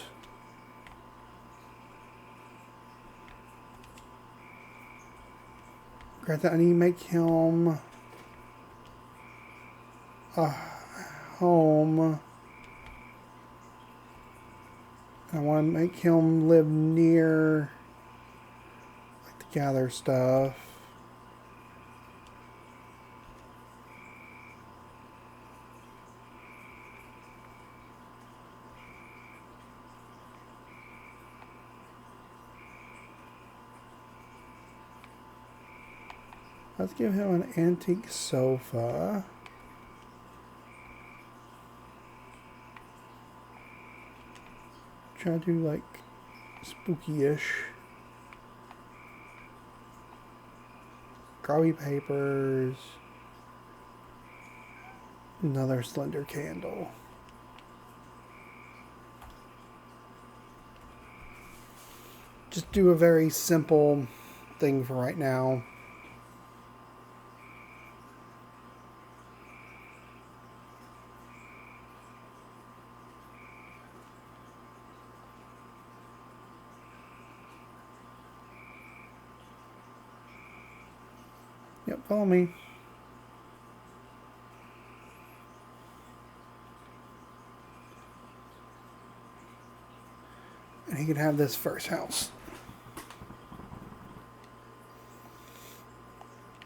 Granted, I need to make him a home. I want to make him live near, like, to gather stuff. Let's give him an antique sofa. Try to do like spooky-ish. Grubby papers. Another slender candle. Just do a very simple thing for right now. Yep, follow me. And he can have this first house.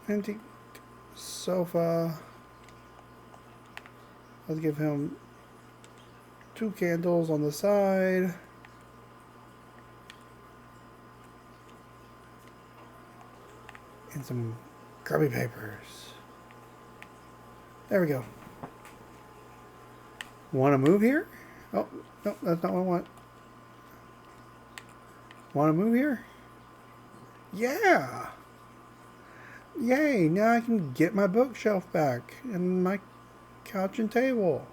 Antique sofa. Let's give him 2 candles on the side. And some grubby papers. There we go. Want to move here? Oh, no, that's not what I want. Want to move here? Yeah! Yay, now I can get my bookshelf back and my couch and table.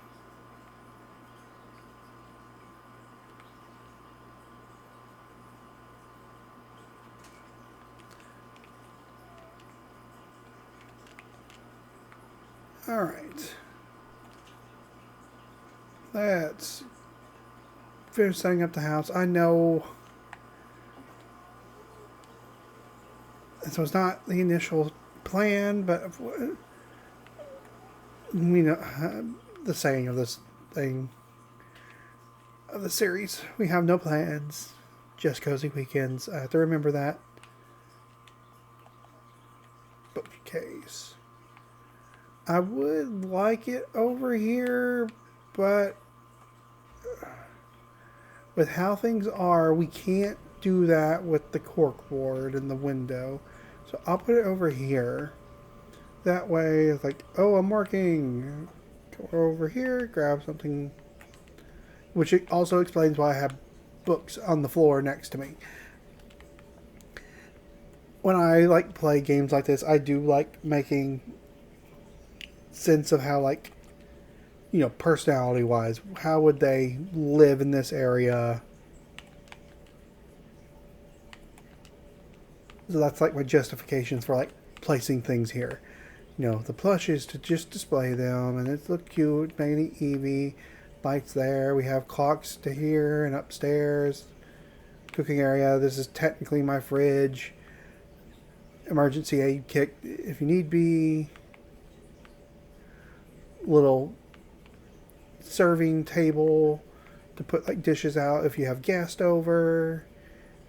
Alright. Let's finish setting up the house. I know. So it's not the initial plan, but you know, the saying of this thing, of the series, we have no plans, just cozy weekends. I have to remember that. Bookcase. I would like it over here, but with how things are, we can't do that with the corkboard in the window. So I'll put it over here. That way, it's like, oh, I'm working. Go over here, grab something. Which also explains why I have books on the floor next to me. When I like play games like this, I do like making sense of how, like, you know, personality wise, how would they live in this area. So that's like my justifications for like placing things here. You know, the plushes to just display them, and it's look cute. Maybe Evie, lights there. We have clocks to here and upstairs. Cooking area. This is technically my fridge. Emergency aid kit if you need be. Little serving table to put like dishes out if you have guests over.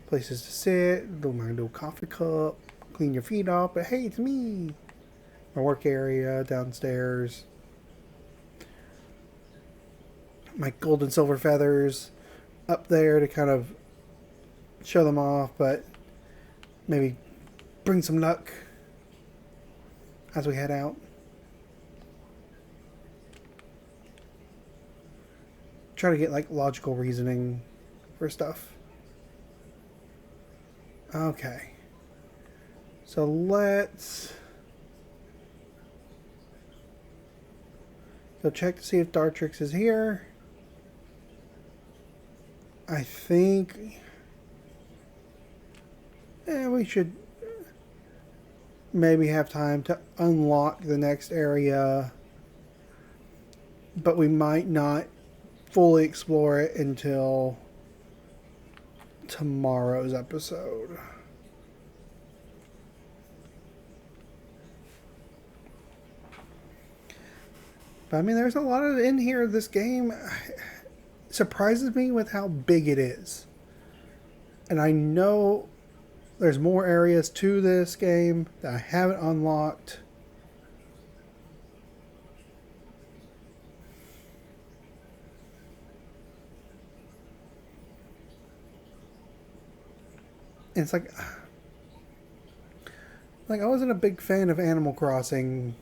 Places to sit, my little coffee cup, clean your feet off, but hey, it's me. My work area downstairs. My gold and silver feathers up there to kind of show them off, but maybe bring some luck as we head out. Try to get like logical reasoning for stuff. Okay. So let's go check to see if Dartrix is here. I think we should maybe have time to unlock the next area, but we might not fully explore it until tomorrow's episode. But I mean, there's a lot of in here. This game surprises me with how big it is. And I know there's more areas to this game that I haven't unlocked. And it's like I wasn't a big fan of Animal Crossing.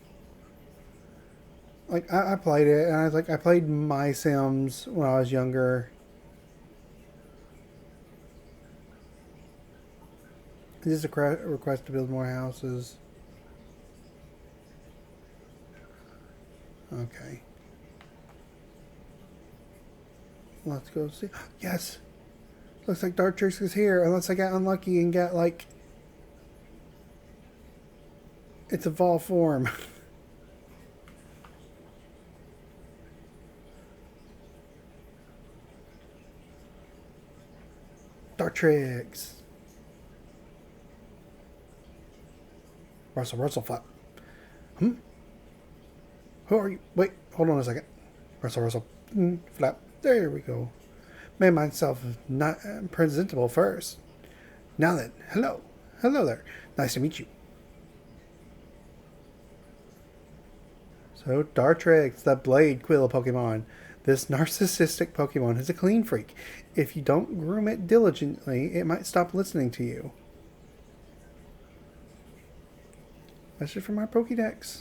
Like I played it, and I played My Sims when I was younger. Is this a request to build more houses? Okay. Let's go see. Yes! Looks like Dartrix is here, unless I got unlucky and got, like, It's evolved form. Dartrix. Russell flap. Hmm? Who are you? Wait, hold on a second. Russell. Flap. There we go. Made myself not presentable first. Now then, hello. Hello there. Nice to meet you. So, Dartrix, the Blade Quill Pokemon. This narcissistic Pokemon is a clean freak. If you don't groom it diligently, it might stop listening to you. Message from our Pokédex.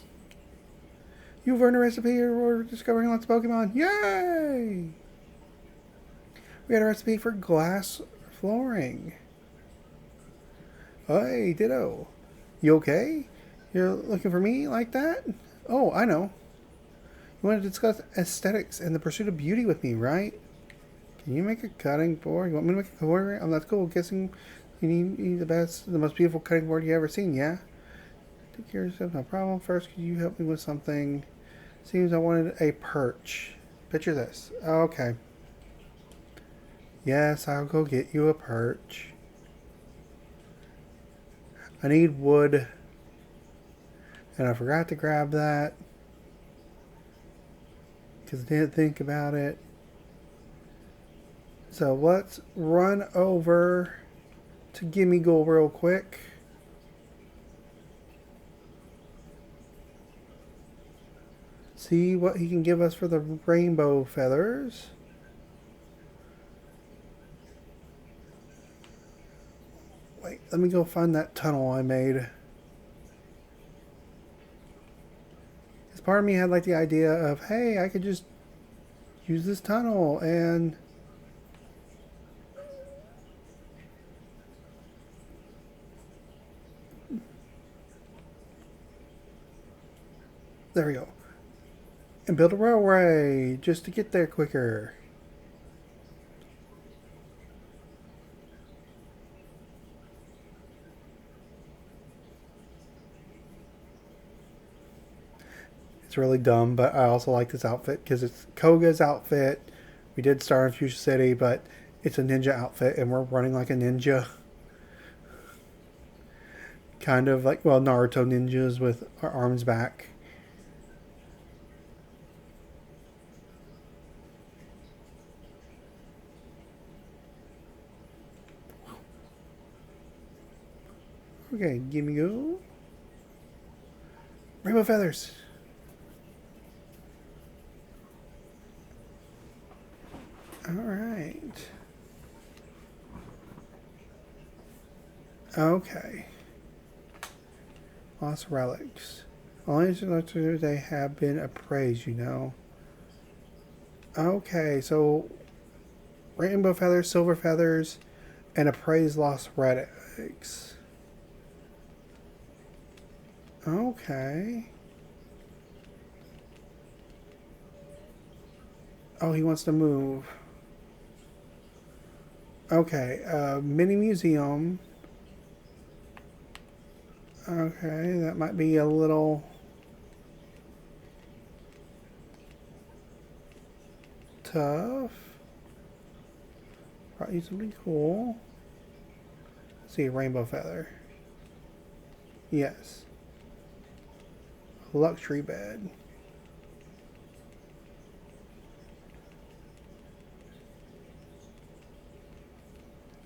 You've earned a recipe for discovering lots of Pokemon. Yay! We got a recipe for glass flooring. Hey, Ditto. You okay? You're looking for me like that? Oh, I know. You want to discuss aesthetics and the pursuit of beauty with me, right? Can you make a cutting board? You want me to make a board? Oh, that's cool. Guessing you need the most beautiful cutting board you ever seen, yeah? Take care of yourself, no problem. First, could you help me with something? Seems I wanted a perch. Picture this. Okay. Yes, I'll go get you a perch. I need wood. And I forgot to grab that. Because I didn't think about it. So let's run over to Gimme-Ghoul real quick. See what he can give us for the rainbow feathers. Wait, let me go find that tunnel I made. Because part of me had like the idea of, hey, I could just use this tunnel and... There we go. And build a railway just to get there quicker. It's really dumb, but I also like this outfit because it's Koga's outfit. We did star in Fuchsia City, but it's a ninja outfit and we're running like a ninja. Kind of like, well, Naruto ninjas with our arms back. Okay, Gimme-Ghoul. Rainbow feathers. Alright. Okay. Lost relics. Only they have been appraised, you know. Okay, so rainbow feathers, silver feathers, and appraised lost relics. Okay. Oh, he wants to move. Okay, mini museum. Okay, that might be a little tough. Probably something cool. Let's see, rainbow feather. Yes. Luxury bed.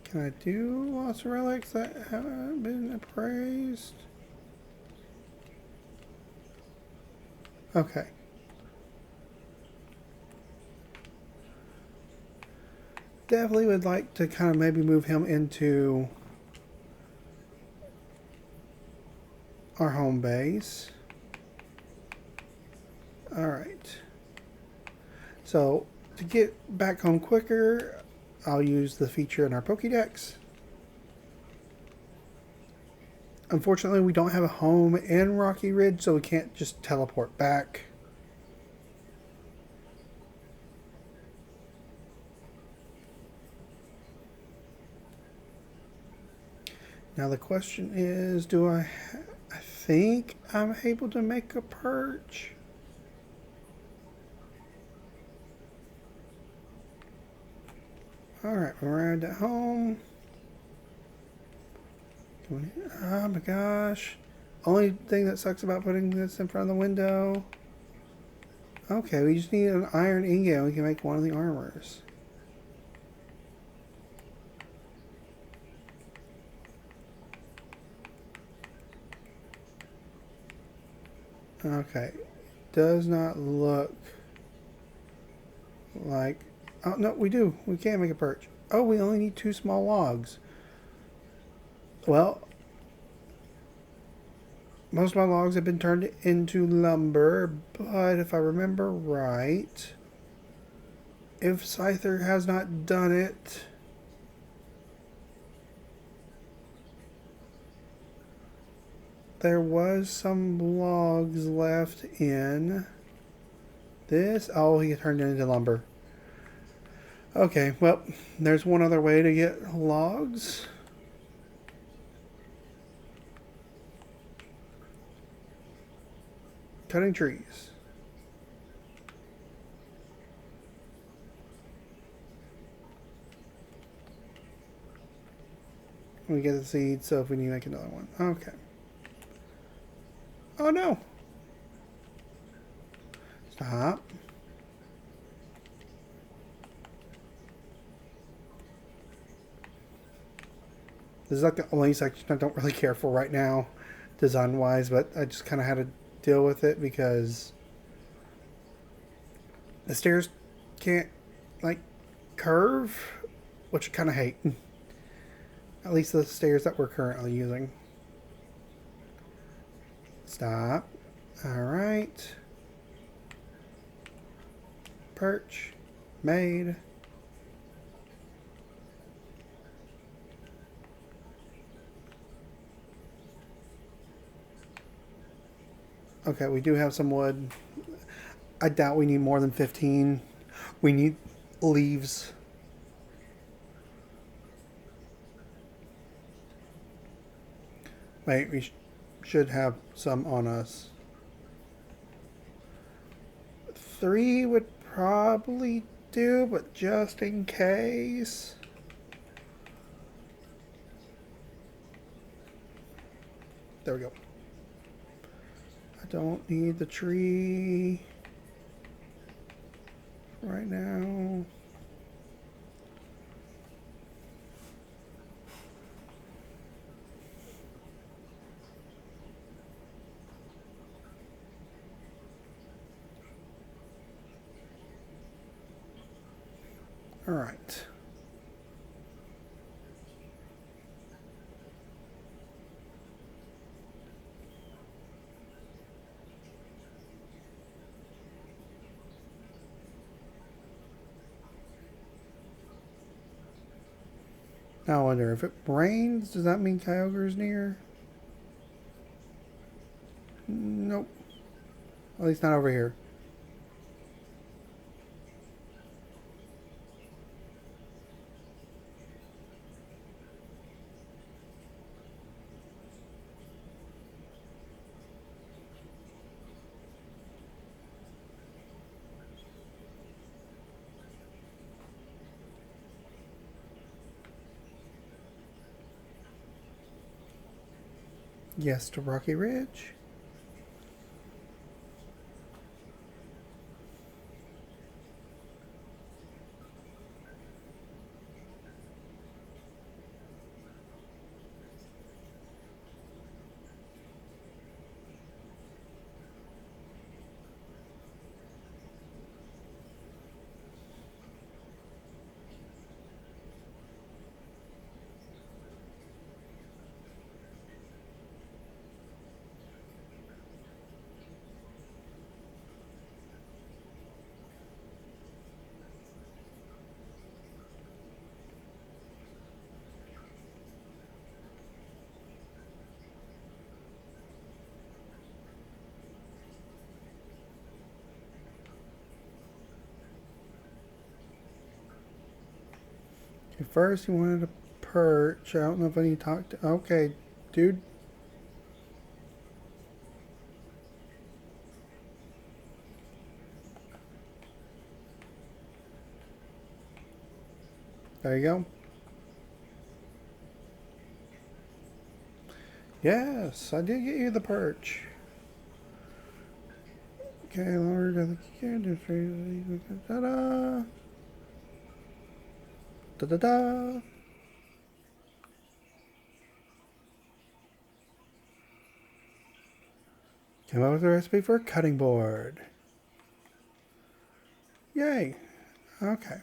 Can I do lost relics that haven't been appraised? Okay. Definitely would like to kind of maybe move him into our home base. Alright. So, to get back home quicker, I'll use the feature in our Pokédex. Unfortunately, we don't have a home in Rocky Ridge, so we can't just teleport back. Now the question is, I think I'm able to make a perch. Alright, we're arrived at home. Oh my gosh. Only thing that sucks about putting this in front of the window. Okay, we just need an iron ingot and we can make one of the armors. Okay. Does not look like... Oh, no, we do. We can make a perch. Oh, we only need 2 small logs. Well, most of my logs have been turned into lumber, but if I remember right, if Scyther has not done it, there was some logs left in this. Oh, he turned it into lumber. Okay, well, there's one other way to get logs. Cutting trees. We get the seed, so if we need to make another one. Okay. Oh no! Stop. This is like the only section I don't really care for right now, design-wise, but I just kind of had to deal with it because the stairs can't, like, curve, which I kind of hate. At least the stairs that we're currently using. Stop. Alright. Perch. Made. Okay, we do have some wood. I doubt we need more than 15. We need leaves. Wait, we should have some on us. 3 would probably do, but just in case. There we go. I don't need the tree right now. All right. Now I wonder if it rains, does that mean Kyogre's near? Nope. At least not over here. Yes to Rocky Ridge. Okay, first you wanted a perch. I don't know if I need to talk to... Okay, dude. There you go. Yes, I did get you the perch. Okay, Lord of the characters. Da-da! Da-da-da! Came up with a recipe for a cutting board. Yay! Okay.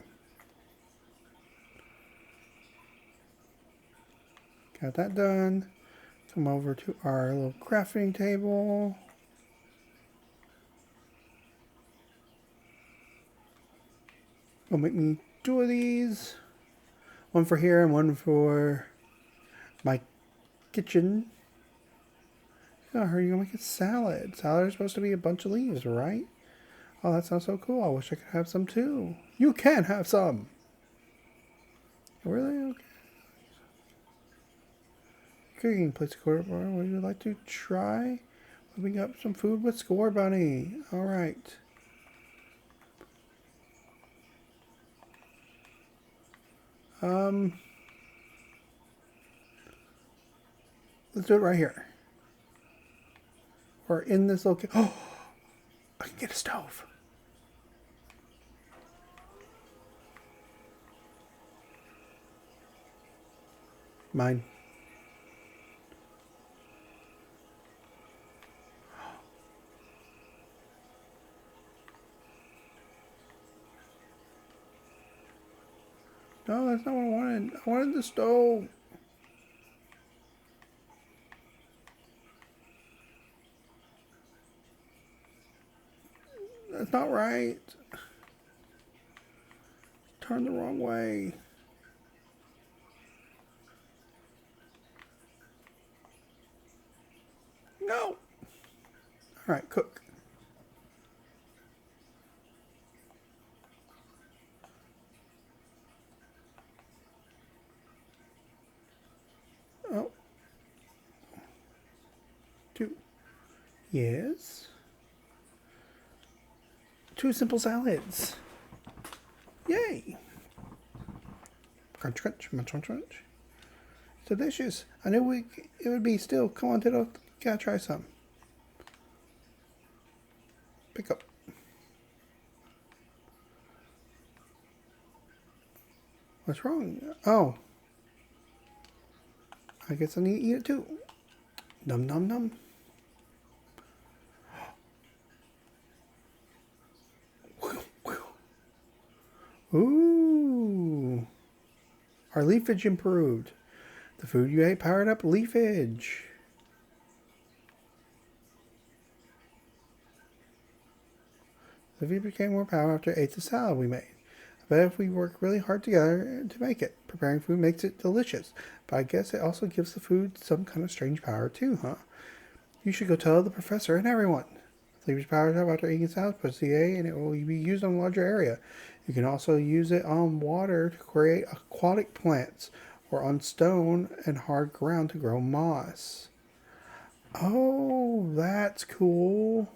Got that done. Come over to our little crafting table. We'll make me 2 of these. One for here and one for my kitchen. Oh, I heard you're gonna make a salad. Salad is supposed to be a bunch of leaves, right? Oh, that sounds so cool. I wish I could have some too. You can have some. Really? Okay. Cooking, place a quarter bar. Would you like to try whipping up some food with Score Bunny? All right. Let's do it right here. Or in this location. Oh, I can get a stove. Mine. No, that's not what I wanted. I wanted the stove. That's not right. Turn the wrong way. No. All right, cook. Oh. 2. Yes. 2 simple salads. Yay. Crunch, crunch, munch, munch, munch. It's delicious. I knew it would be still. Come on, Tito. Gotta try some. Pick up. What's wrong? Oh. I guess I need to eat it too. Num num num. Ooh. Our leafage improved. The food you ate powered up leafage. The food became more powerful after I ate the salad we made. I bet if we work really hard together to make it. Preparing food makes it delicious, but I guess it also gives the food some kind of strange power too, huh? You should go tell the professor and everyone. Leafage powers up after eating salad puts the A and it will be used on a larger area. You can also use it on water to create aquatic plants or on stone and hard ground to grow moss. Oh, that's cool.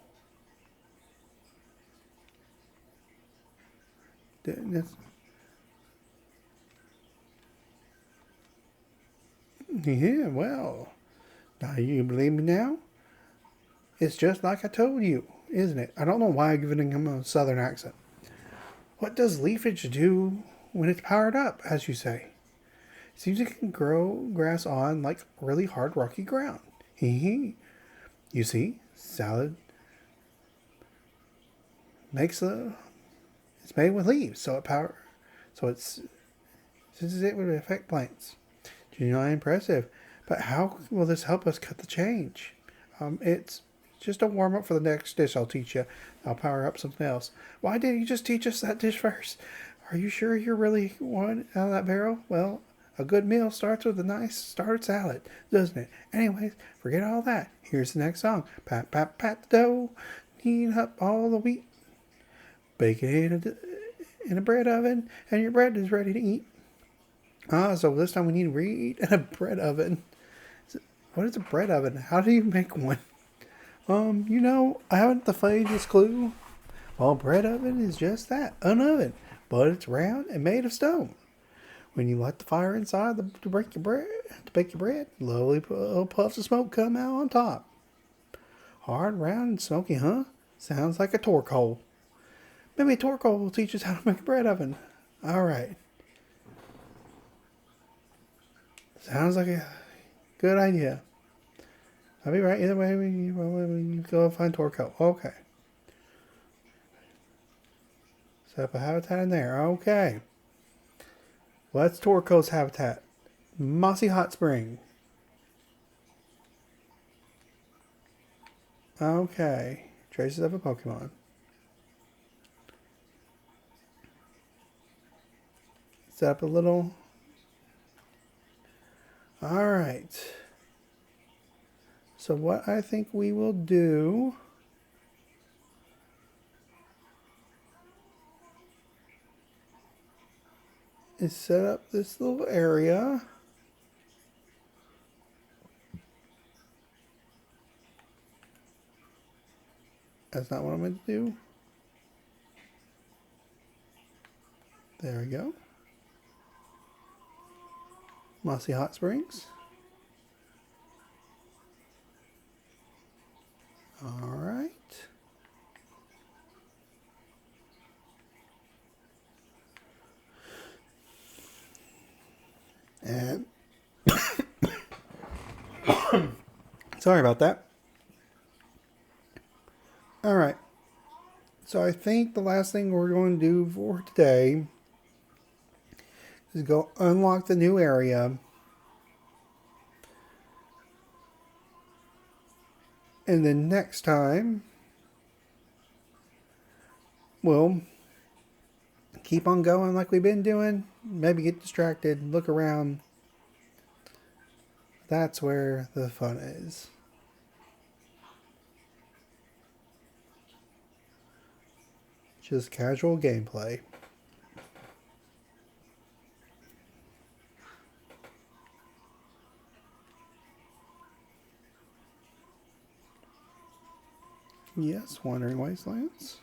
Yeah, well, now you believe me now? It's just like I told you, isn't it? I don't know why I'm giving him a southern accent. What does leafage do when it's powered up, as you say? It seems it can grow grass on like really hard rocky ground. Hee hee. You see, salad makes it's made with leaves, so since it would affect plants. Genuinely impressive. But how will this help us cut the change? It's just a warm up for the next dish I'll teach you. I'll power up something else. Why didn't you just teach us that dish first? Are you sure you're really one out of that barrel? Well, a good meal starts with a nice starter salad, doesn't it? Anyways, forget all that. Here's the next song. Pat, pat, pat the dough. Knead up all the wheat. Bake it in a bread oven, and your bread is ready to eat. So this time we need wheat and a bread oven. What is a bread oven? How do you make one? I haven't the faintest clue. Well, bread oven is just that, an oven, but it's round and made of stone. When you light the fire inside to bake your bread, lovely little puffs of smoke come out on top. Hard, round, and smoky, huh? Sounds like a torque hole. Maybe a torque hole will teach us how to make a bread oven. All right. Sounds like a good idea. I'll be right either way. We go find torque hole. Okay. Set up a habitat in there. Okay. What's Torko's habitat? Mossy hot spring. Okay. Traces of a Pokemon. Set up a little. Alright. So what I think we will do is set up this little area. That's not what I'm going to do. There we go. Mossy Hot Springs. All right. And sorry about that. All right. So I think the last thing we're going to do for today is go unlock the new area. And then next time, we'll keep on going like we've been doing. Maybe get distracted, look around. That's where the fun is. Just casual gameplay. Yes, Wandering Wastelands.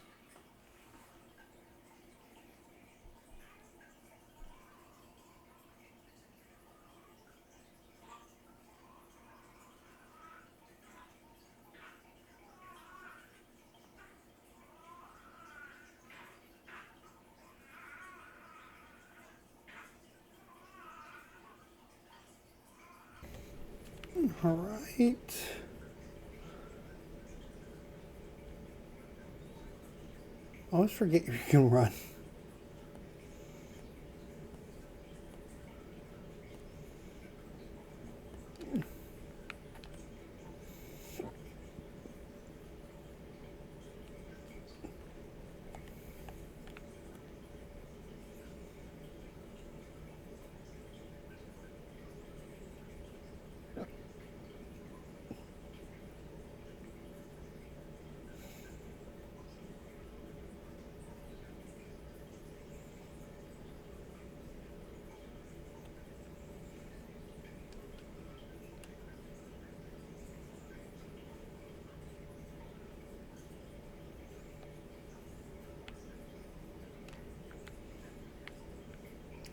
All right. I always forget you can run.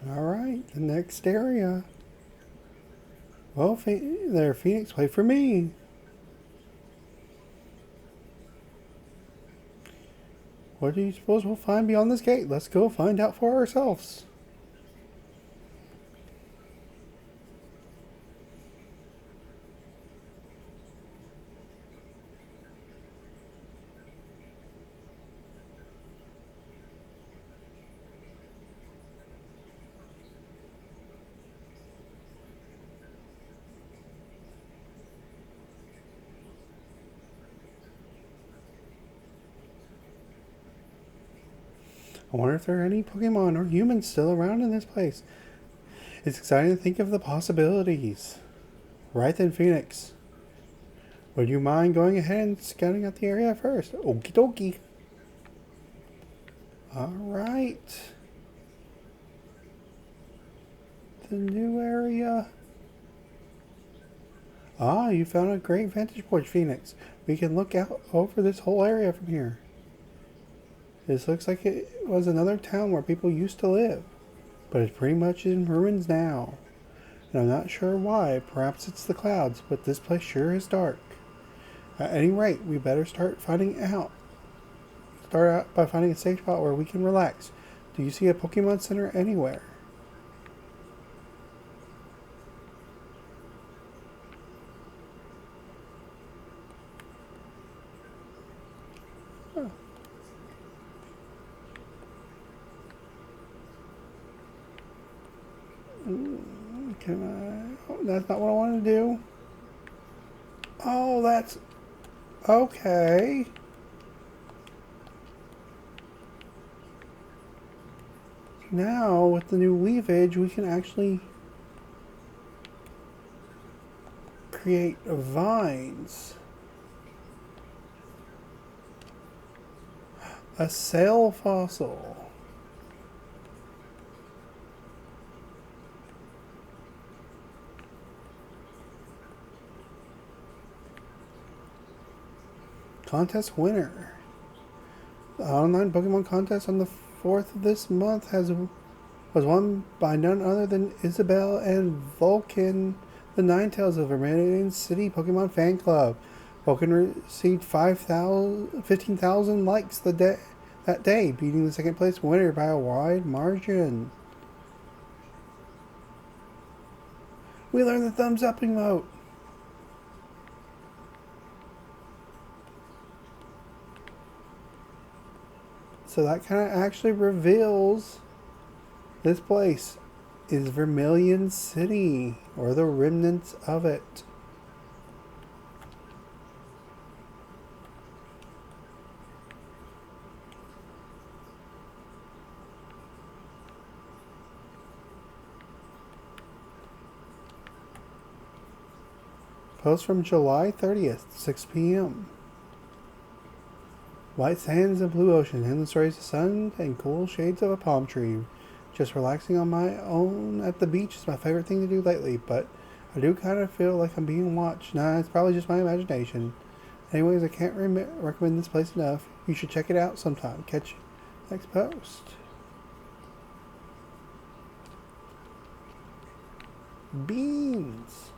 All right, the next area. Well, there, Phoenix, wait for me. What do you suppose we'll find beyond this gate? Let's go find out for ourselves. I wonder if there are any Pokemon or humans still around in this place. It's exciting to think of the possibilities. Right then, Phoenix. Would you mind going ahead and scouting out the area first? Okie dokie. Alright. The new area. Ah, you found a great vantage point, Phoenix. We can look out over this whole area from here. This looks like it was another town where people used to live. but it's pretty much in ruins now. And I'm not sure why. Perhaps it's the clouds, but this place sure is dark. At any rate, we better start finding out. Start out by finding a safe spot where we can relax. Do you see a Pokemon Center anywhere? Huh. Can I? Oh, that's not what I wanted to do. Oh, that's okay. Now, with the new leafage, we can actually create vines. A sail fossil. Contest winner. The online Pokemon contest on the 4th of this month was won by none other than Isabel and Vulcan, the Ninetales of Vermilion City Pokemon Fan Club. Vulcan received 15,000 likes that day, beating the second place winner by a wide margin. We learned the thumbs up emote. So that kind of actually reveals this place is Vermilion City, or the remnants of it. Post from July 30th, 6 p.m. White sands and blue ocean, endless rays of sun, and cool shades of a palm tree. Just relaxing on my own at the beach is my favorite thing to do lately, but I do kind of feel like I'm being watched. Nah, it's probably just my imagination. Anyways, I can't recommend this place enough. You should check it out sometime. Catch you next post. Beans.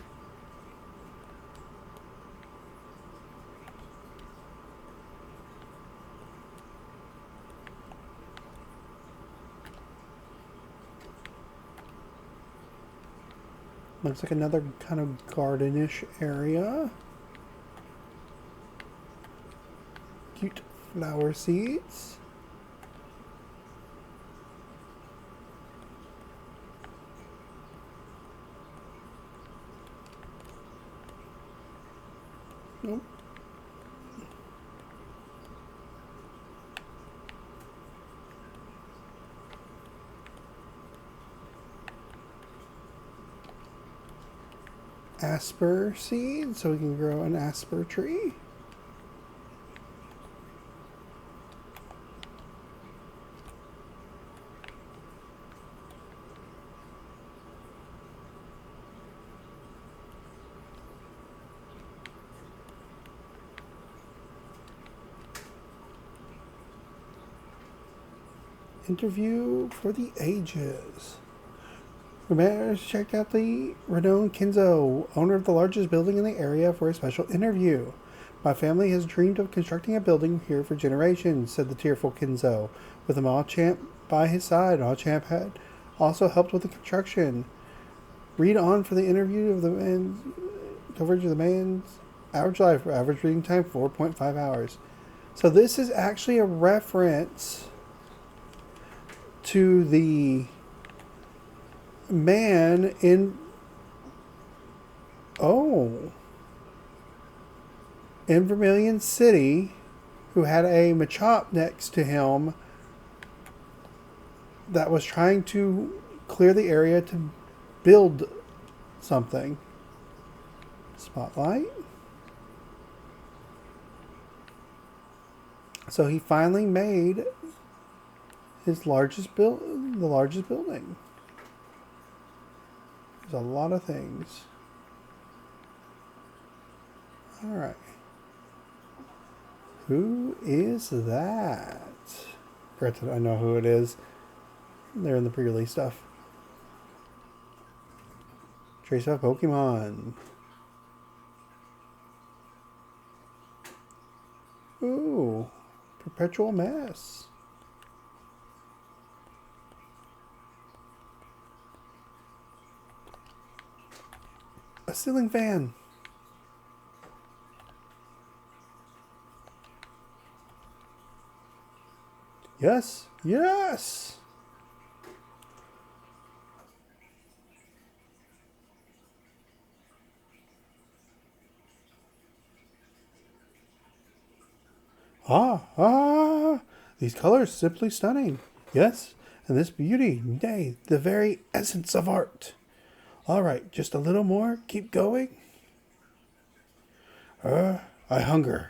Looks like another kind of gardenish area. Cute flower seeds. Nope. Asper seed, so we can grow an asper tree. Interview for the ages. Ramirez checked out the renowned Kinzo, owner of the largest building in the area, for a special interview. My family has dreamed of constructing a building here for generations, said the tearful Kinzo, with a Machamp by his side. Machamp had also helped with the construction. Read on for the interview of the man's coverage of the man's average life, average reading time 4.5 hours. So this is actually a reference to the man in Vermilion City who had a Machop next to him that was trying to clear the area to build something. Spotlight. So he finally made his the largest building. There's a lot of things. Alright. Who is that? Granted, I know who it is. They're in the pre-release stuff. Trace of Pokemon. Ooh. Perpetual Mess. A ceiling fan. Yes. Yes. These colors simply stunning. Yes, and this beauty, nay, the very essence of art. All right, just a little more. Keep going. I hunger.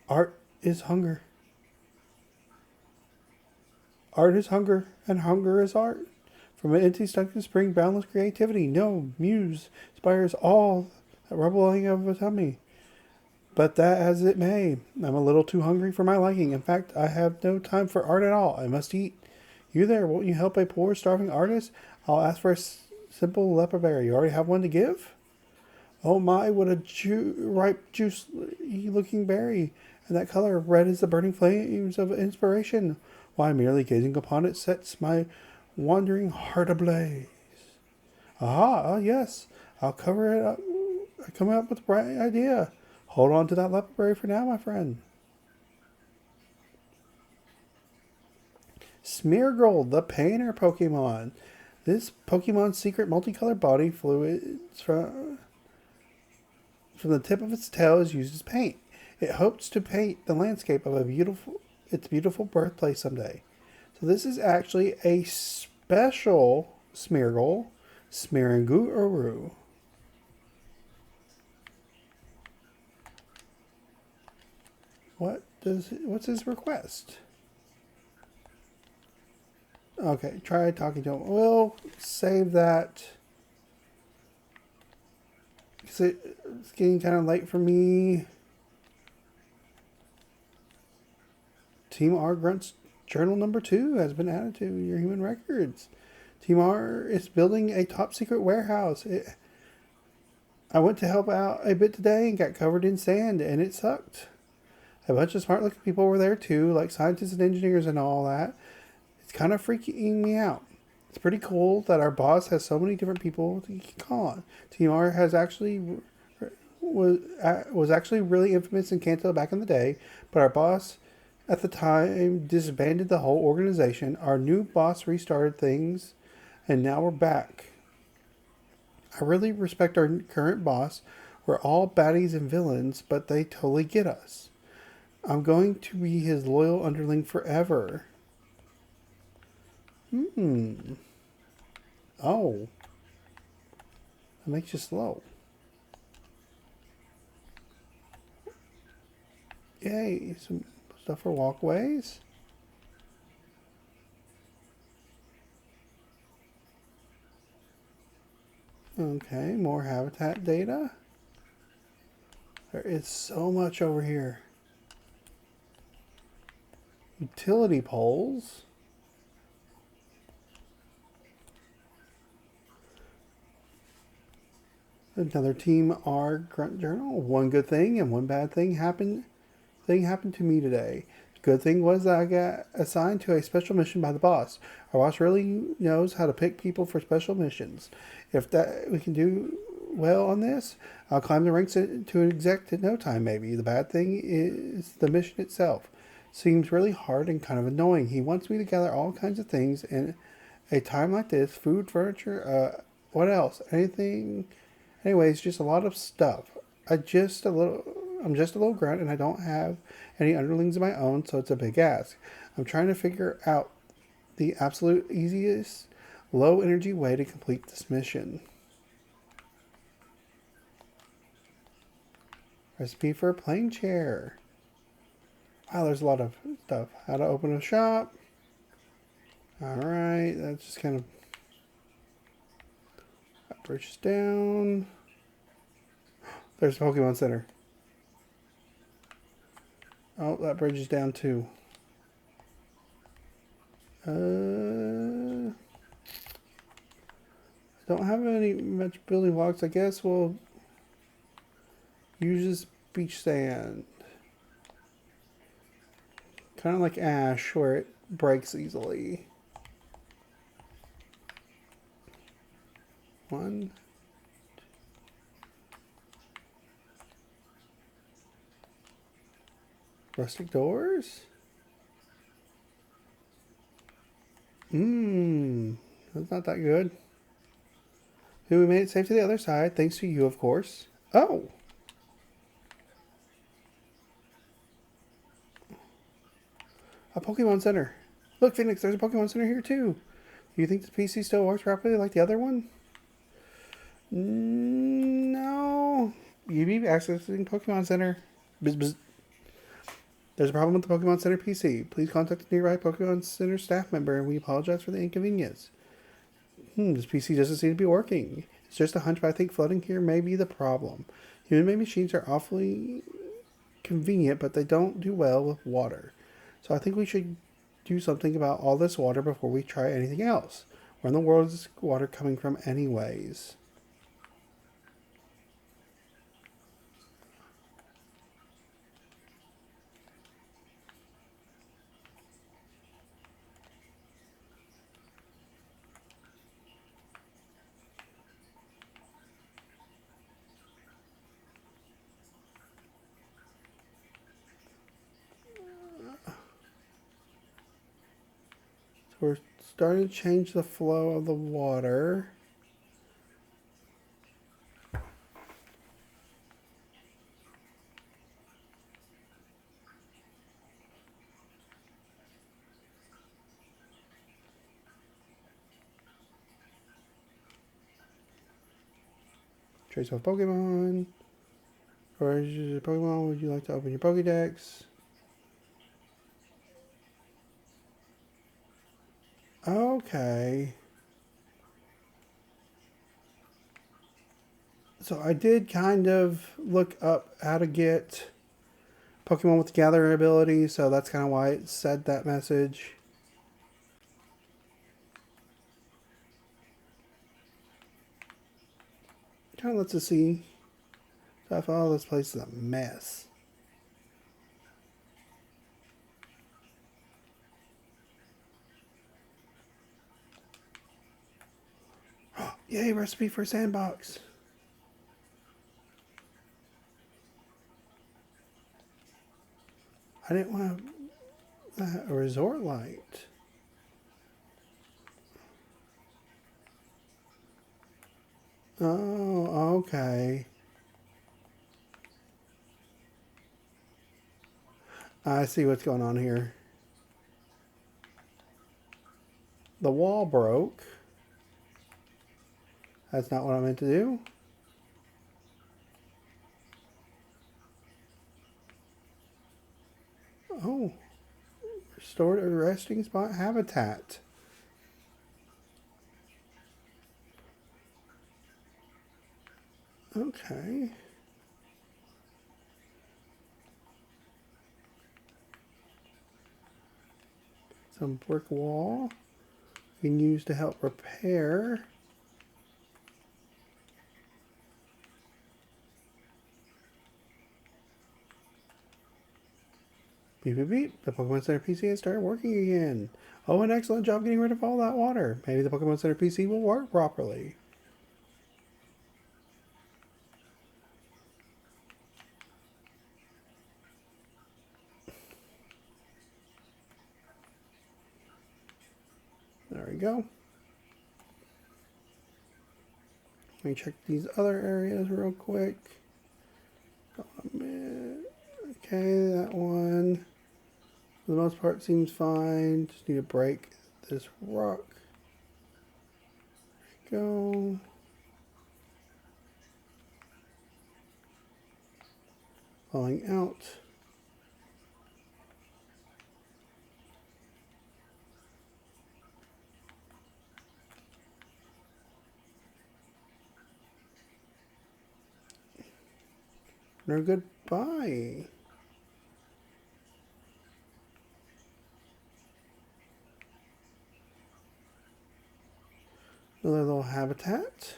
Art is hunger. Art is hunger, and hunger is art. From an empty stomach to spring boundless creativity. No muse inspires all that rumbling of a tummy. But that as it may, I'm a little too hungry for my liking. In fact, I have no time for art at all. I must eat. You there, won't you help a poor, starving artist? I'll ask for a simple leper berry. You already have one to give? Oh my, what a ripe, juicy-looking berry. And that color, red as the burning flames of inspiration. Why, merely gazing upon it sets my wandering heart ablaze. Aha, yes, I'll cover it up. I come up with a bright idea. Hold on to that leper berry for now, my friend. Smeargle, the painter Pokemon. This Pokemon's secret multicolored body fluids from the tip of its tail is used as paint. It hopes to paint the landscape of its beautiful birthplace someday. So this is actually a special Smeargle, Smeargle. What's his request? Okay, try talking to him. We'll save that. Because it's getting kind of late for me. Team R Grunt's journal number 2 has been added to your human records. Team R is building a top secret warehouse. I went to help out a bit today and got covered in sand, and it sucked. A bunch of smart looking people were there too, like scientists and engineers and all that. It's kind of freaking me out. It's pretty cool that our boss has so many different people to call on. Team R was actually really infamous in Kanto back in the day, but our boss at the time disbanded the whole organization. Our new boss restarted things, and now we're back. I really respect our current boss. We're all baddies and villains, but they totally get us. I'm going to be his loyal underling forever. Oh. That makes you slow. Yay, some stuff for walkways. Okay, more habitat data. There is so much over here. Utility poles. Another Team R Grunt Journal. One good thing and one bad thing happened to me today. The good thing was that I got assigned to a special mission by the boss. Our boss really knows how to pick people for special missions. If that we can do well on this, I'll climb the ranks to an exec in no time maybe. The bad thing is the mission itself. Seems really hard and kind of annoying. He wants me to gather all kinds of things in a time like this. Food, furniture, what else? Anything. Anyways, just a lot of stuff. I'm just a little grunt and I don't have any underlings of my own, so it's a big ask. I'm trying to figure out the absolute easiest, low energy way to complete this mission. Recipe for a plane chair. Wow, there's a lot of stuff. How to open a shop. Alright, that's just kind of... That bridges down. There's Pokemon Center. Oh, that bridge is down too. Don't have any much building blocks. I guess we'll use this beach sand. Kind of like ash, where it breaks easily. One. Rustic doors? That's not that good. We made it safe to the other side, thanks to you, of course. Oh! A Pokemon Center. Look, Phoenix, there's a Pokemon Center here, too. Do you think the PC still works properly like the other one? No. You be accessing Pokemon Center. Bzz, bzz. There's a problem with the Pokemon Center PC. Please contact the nearby Pokemon Center staff member and we apologize for the inconvenience. This PC doesn't seem to be working. It's just a hunch, but I think flooding here may be the problem. Human-made machines are awfully convenient, but they don't do well with water. So I think we should do something about all this water before we try anything else. Where in the world is this water coming from anyways? We're starting to change the flow of the water. Trace of Pokemon. Or is it Pokemon? Would you like to open your Pokédex? Okay. So I did kind of look up how to get Pokemon with the Gather ability, so that's kind of why it said that message. Kind of lets us see. So I thought, oh, this place is a mess. Yay, recipe for sandbox. I didn't want a resort light. Oh, okay. I see what's going on here. The wall broke. That's not what I meant to do. Oh, restored a resting spot habitat. Okay. Some brick wall we can use to help repair. Beep, beep, beep. The Pokemon Center PC has started working again. Oh, an excellent job getting rid of all that water. Maybe the Pokemon Center PC will work properly. There we go. Let me check these other areas real quick. Okay, that one, for the most part, seems fine. Just need to break this rock. There we go. Falling out. No goodbye. Another little habitat.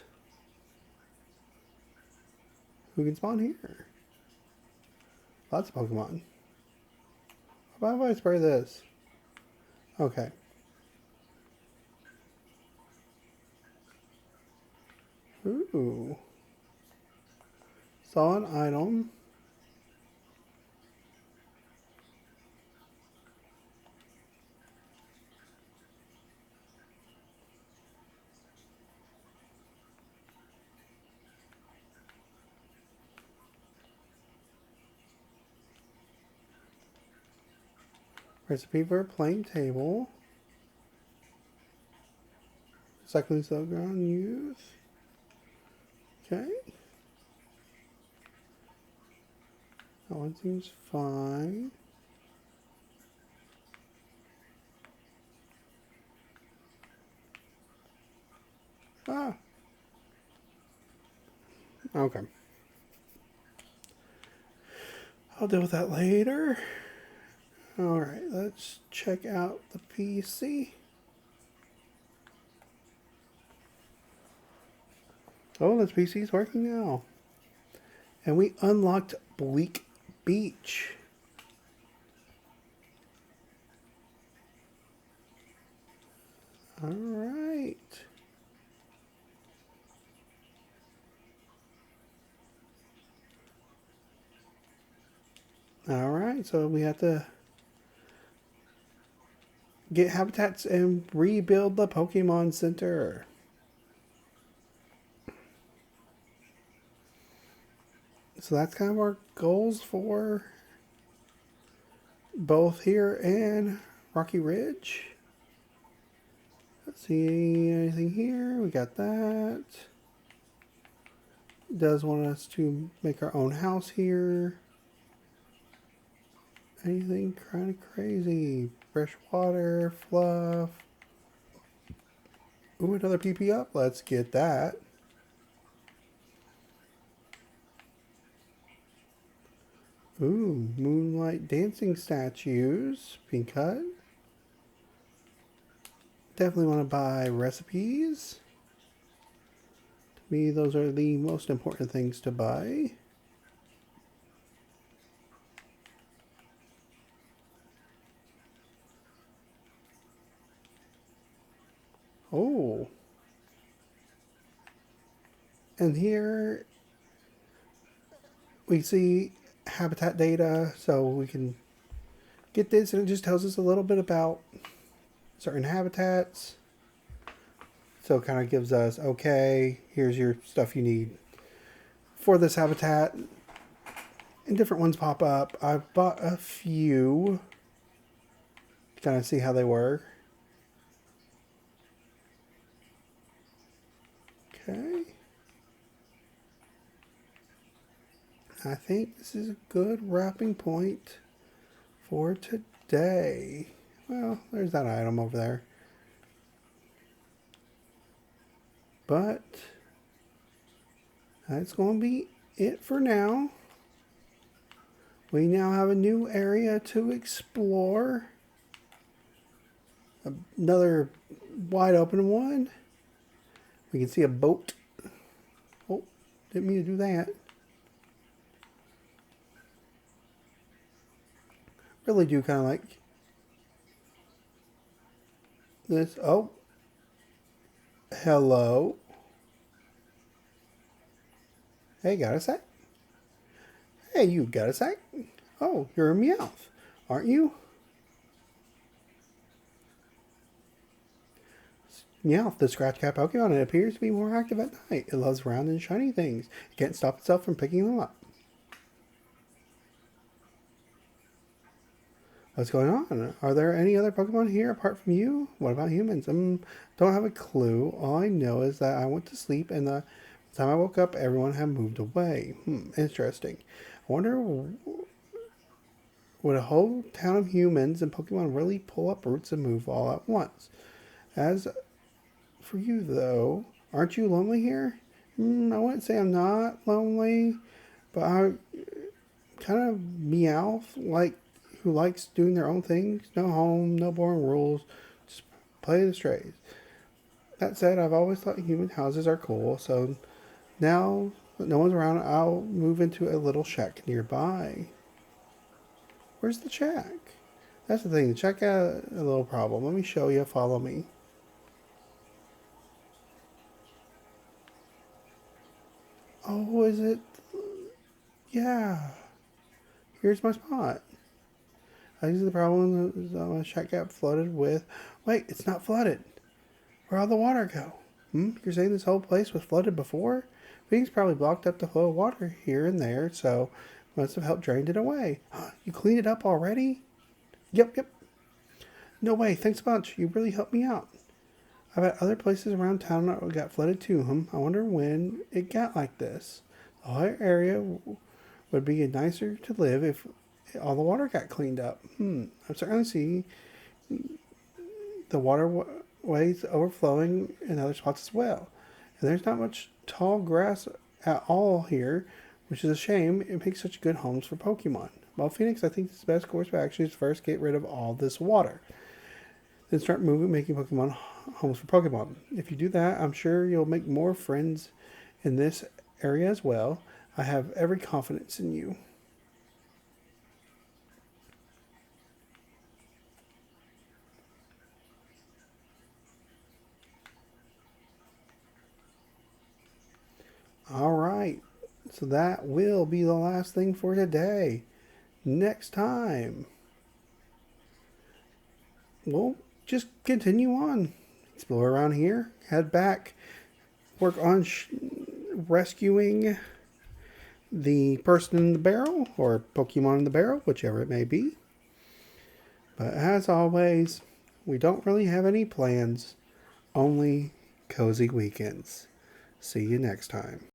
Who can spawn here? Lots of Pokemon. How about if I spray this? Okay. Ooh. Saw an item. Recipe for a plain table. Cycling ground use. Okay. That one seems fine. Ah. Okay. I'll deal with that later. Alright, let's check out the PC. Oh, this PC's working now. And we unlocked Bleak Beach. Alright. Alright, so we have to get habitats and rebuild the Pokemon Center. So that's kind of our goals for both here and Rocky Ridge. Let's see anything here. We got that. It does want us to make our own house here. Anything kind of crazy. Fresh water, fluff. Ooh, another PP up. Let's get that. Ooh, moonlight dancing statues. Pink hut. Definitely want to buy recipes. To me, those are the most important things to buy. Oh. And here we see habitat data, so we can get this, and it just tells us a little bit about certain habitats. So it kind of gives us, okay, here's your stuff you need for this habitat. And different ones pop up. I've bought a few to kind of see how they work. Okay. I think this is a good wrapping point for today. Well, there's that item over there. But that's going to be it for now. We now have a new area to explore. Another wide open one. We can see a boat. Oh, didn't mean to do that. Really do kind of like this. Oh, hello. Hey, got a sec? Hey, you got a sec? Oh, you're a Meowth, aren't you? Meowth, the scratch cat Pokemon, it appears to be more active at night. It loves round and shiny things. It can't stop itself from picking them up. What's going on? Are there any other Pokemon here apart from you? What about humans? Don't have a clue. All I know is that I went to sleep and the time I woke up, everyone had moved away. Interesting. I wonder, would a whole town of humans and Pokemon really pull up roots and move all at once? As for you, though, aren't you lonely here? I wouldn't say I'm not lonely, but I kind of Meowth, like, who likes doing their own things. No home, no boring rules. Just play the strays. That said, I've always thought human houses are cool, so now that no one's around, I'll move into a little shack nearby. Where's the shack? That's the thing. The shack got a little problem. Let me show you. Follow me. Oh, is it? Yeah. Here's my spot. I see the problem is my shack got flooded with. Wait, it's not flooded. Where'd all the water go? You're saying this whole place was flooded before? Things probably blocked up the flow of water here and there, so must have helped drain it away. You cleaned it up already? Yep. No way, thanks a bunch. You really helped me out. I've had other places around town that got flooded too. I wonder when it got like this. The whole area would be nicer to live if all the water got cleaned up. I certainly see the waterways overflowing in other spots as well. And there's not much tall grass at all here, which is a shame. It makes such good homes for Pokemon. Well, Phoenix, I think the best course of action is first get rid of all this water. Then start making Pokemon homes for Pokemon. If you do that, I'm sure you'll make more friends in this area as well. I have every confidence in you. All right. So that will be the last thing for today. Next time, we'll just continue on. Explore around here, head back, work on rescuing the person in the barrel or Pokemon in the barrel, whichever it may be. But as always, we don't really have any plans, only cozy weekends. See you next time.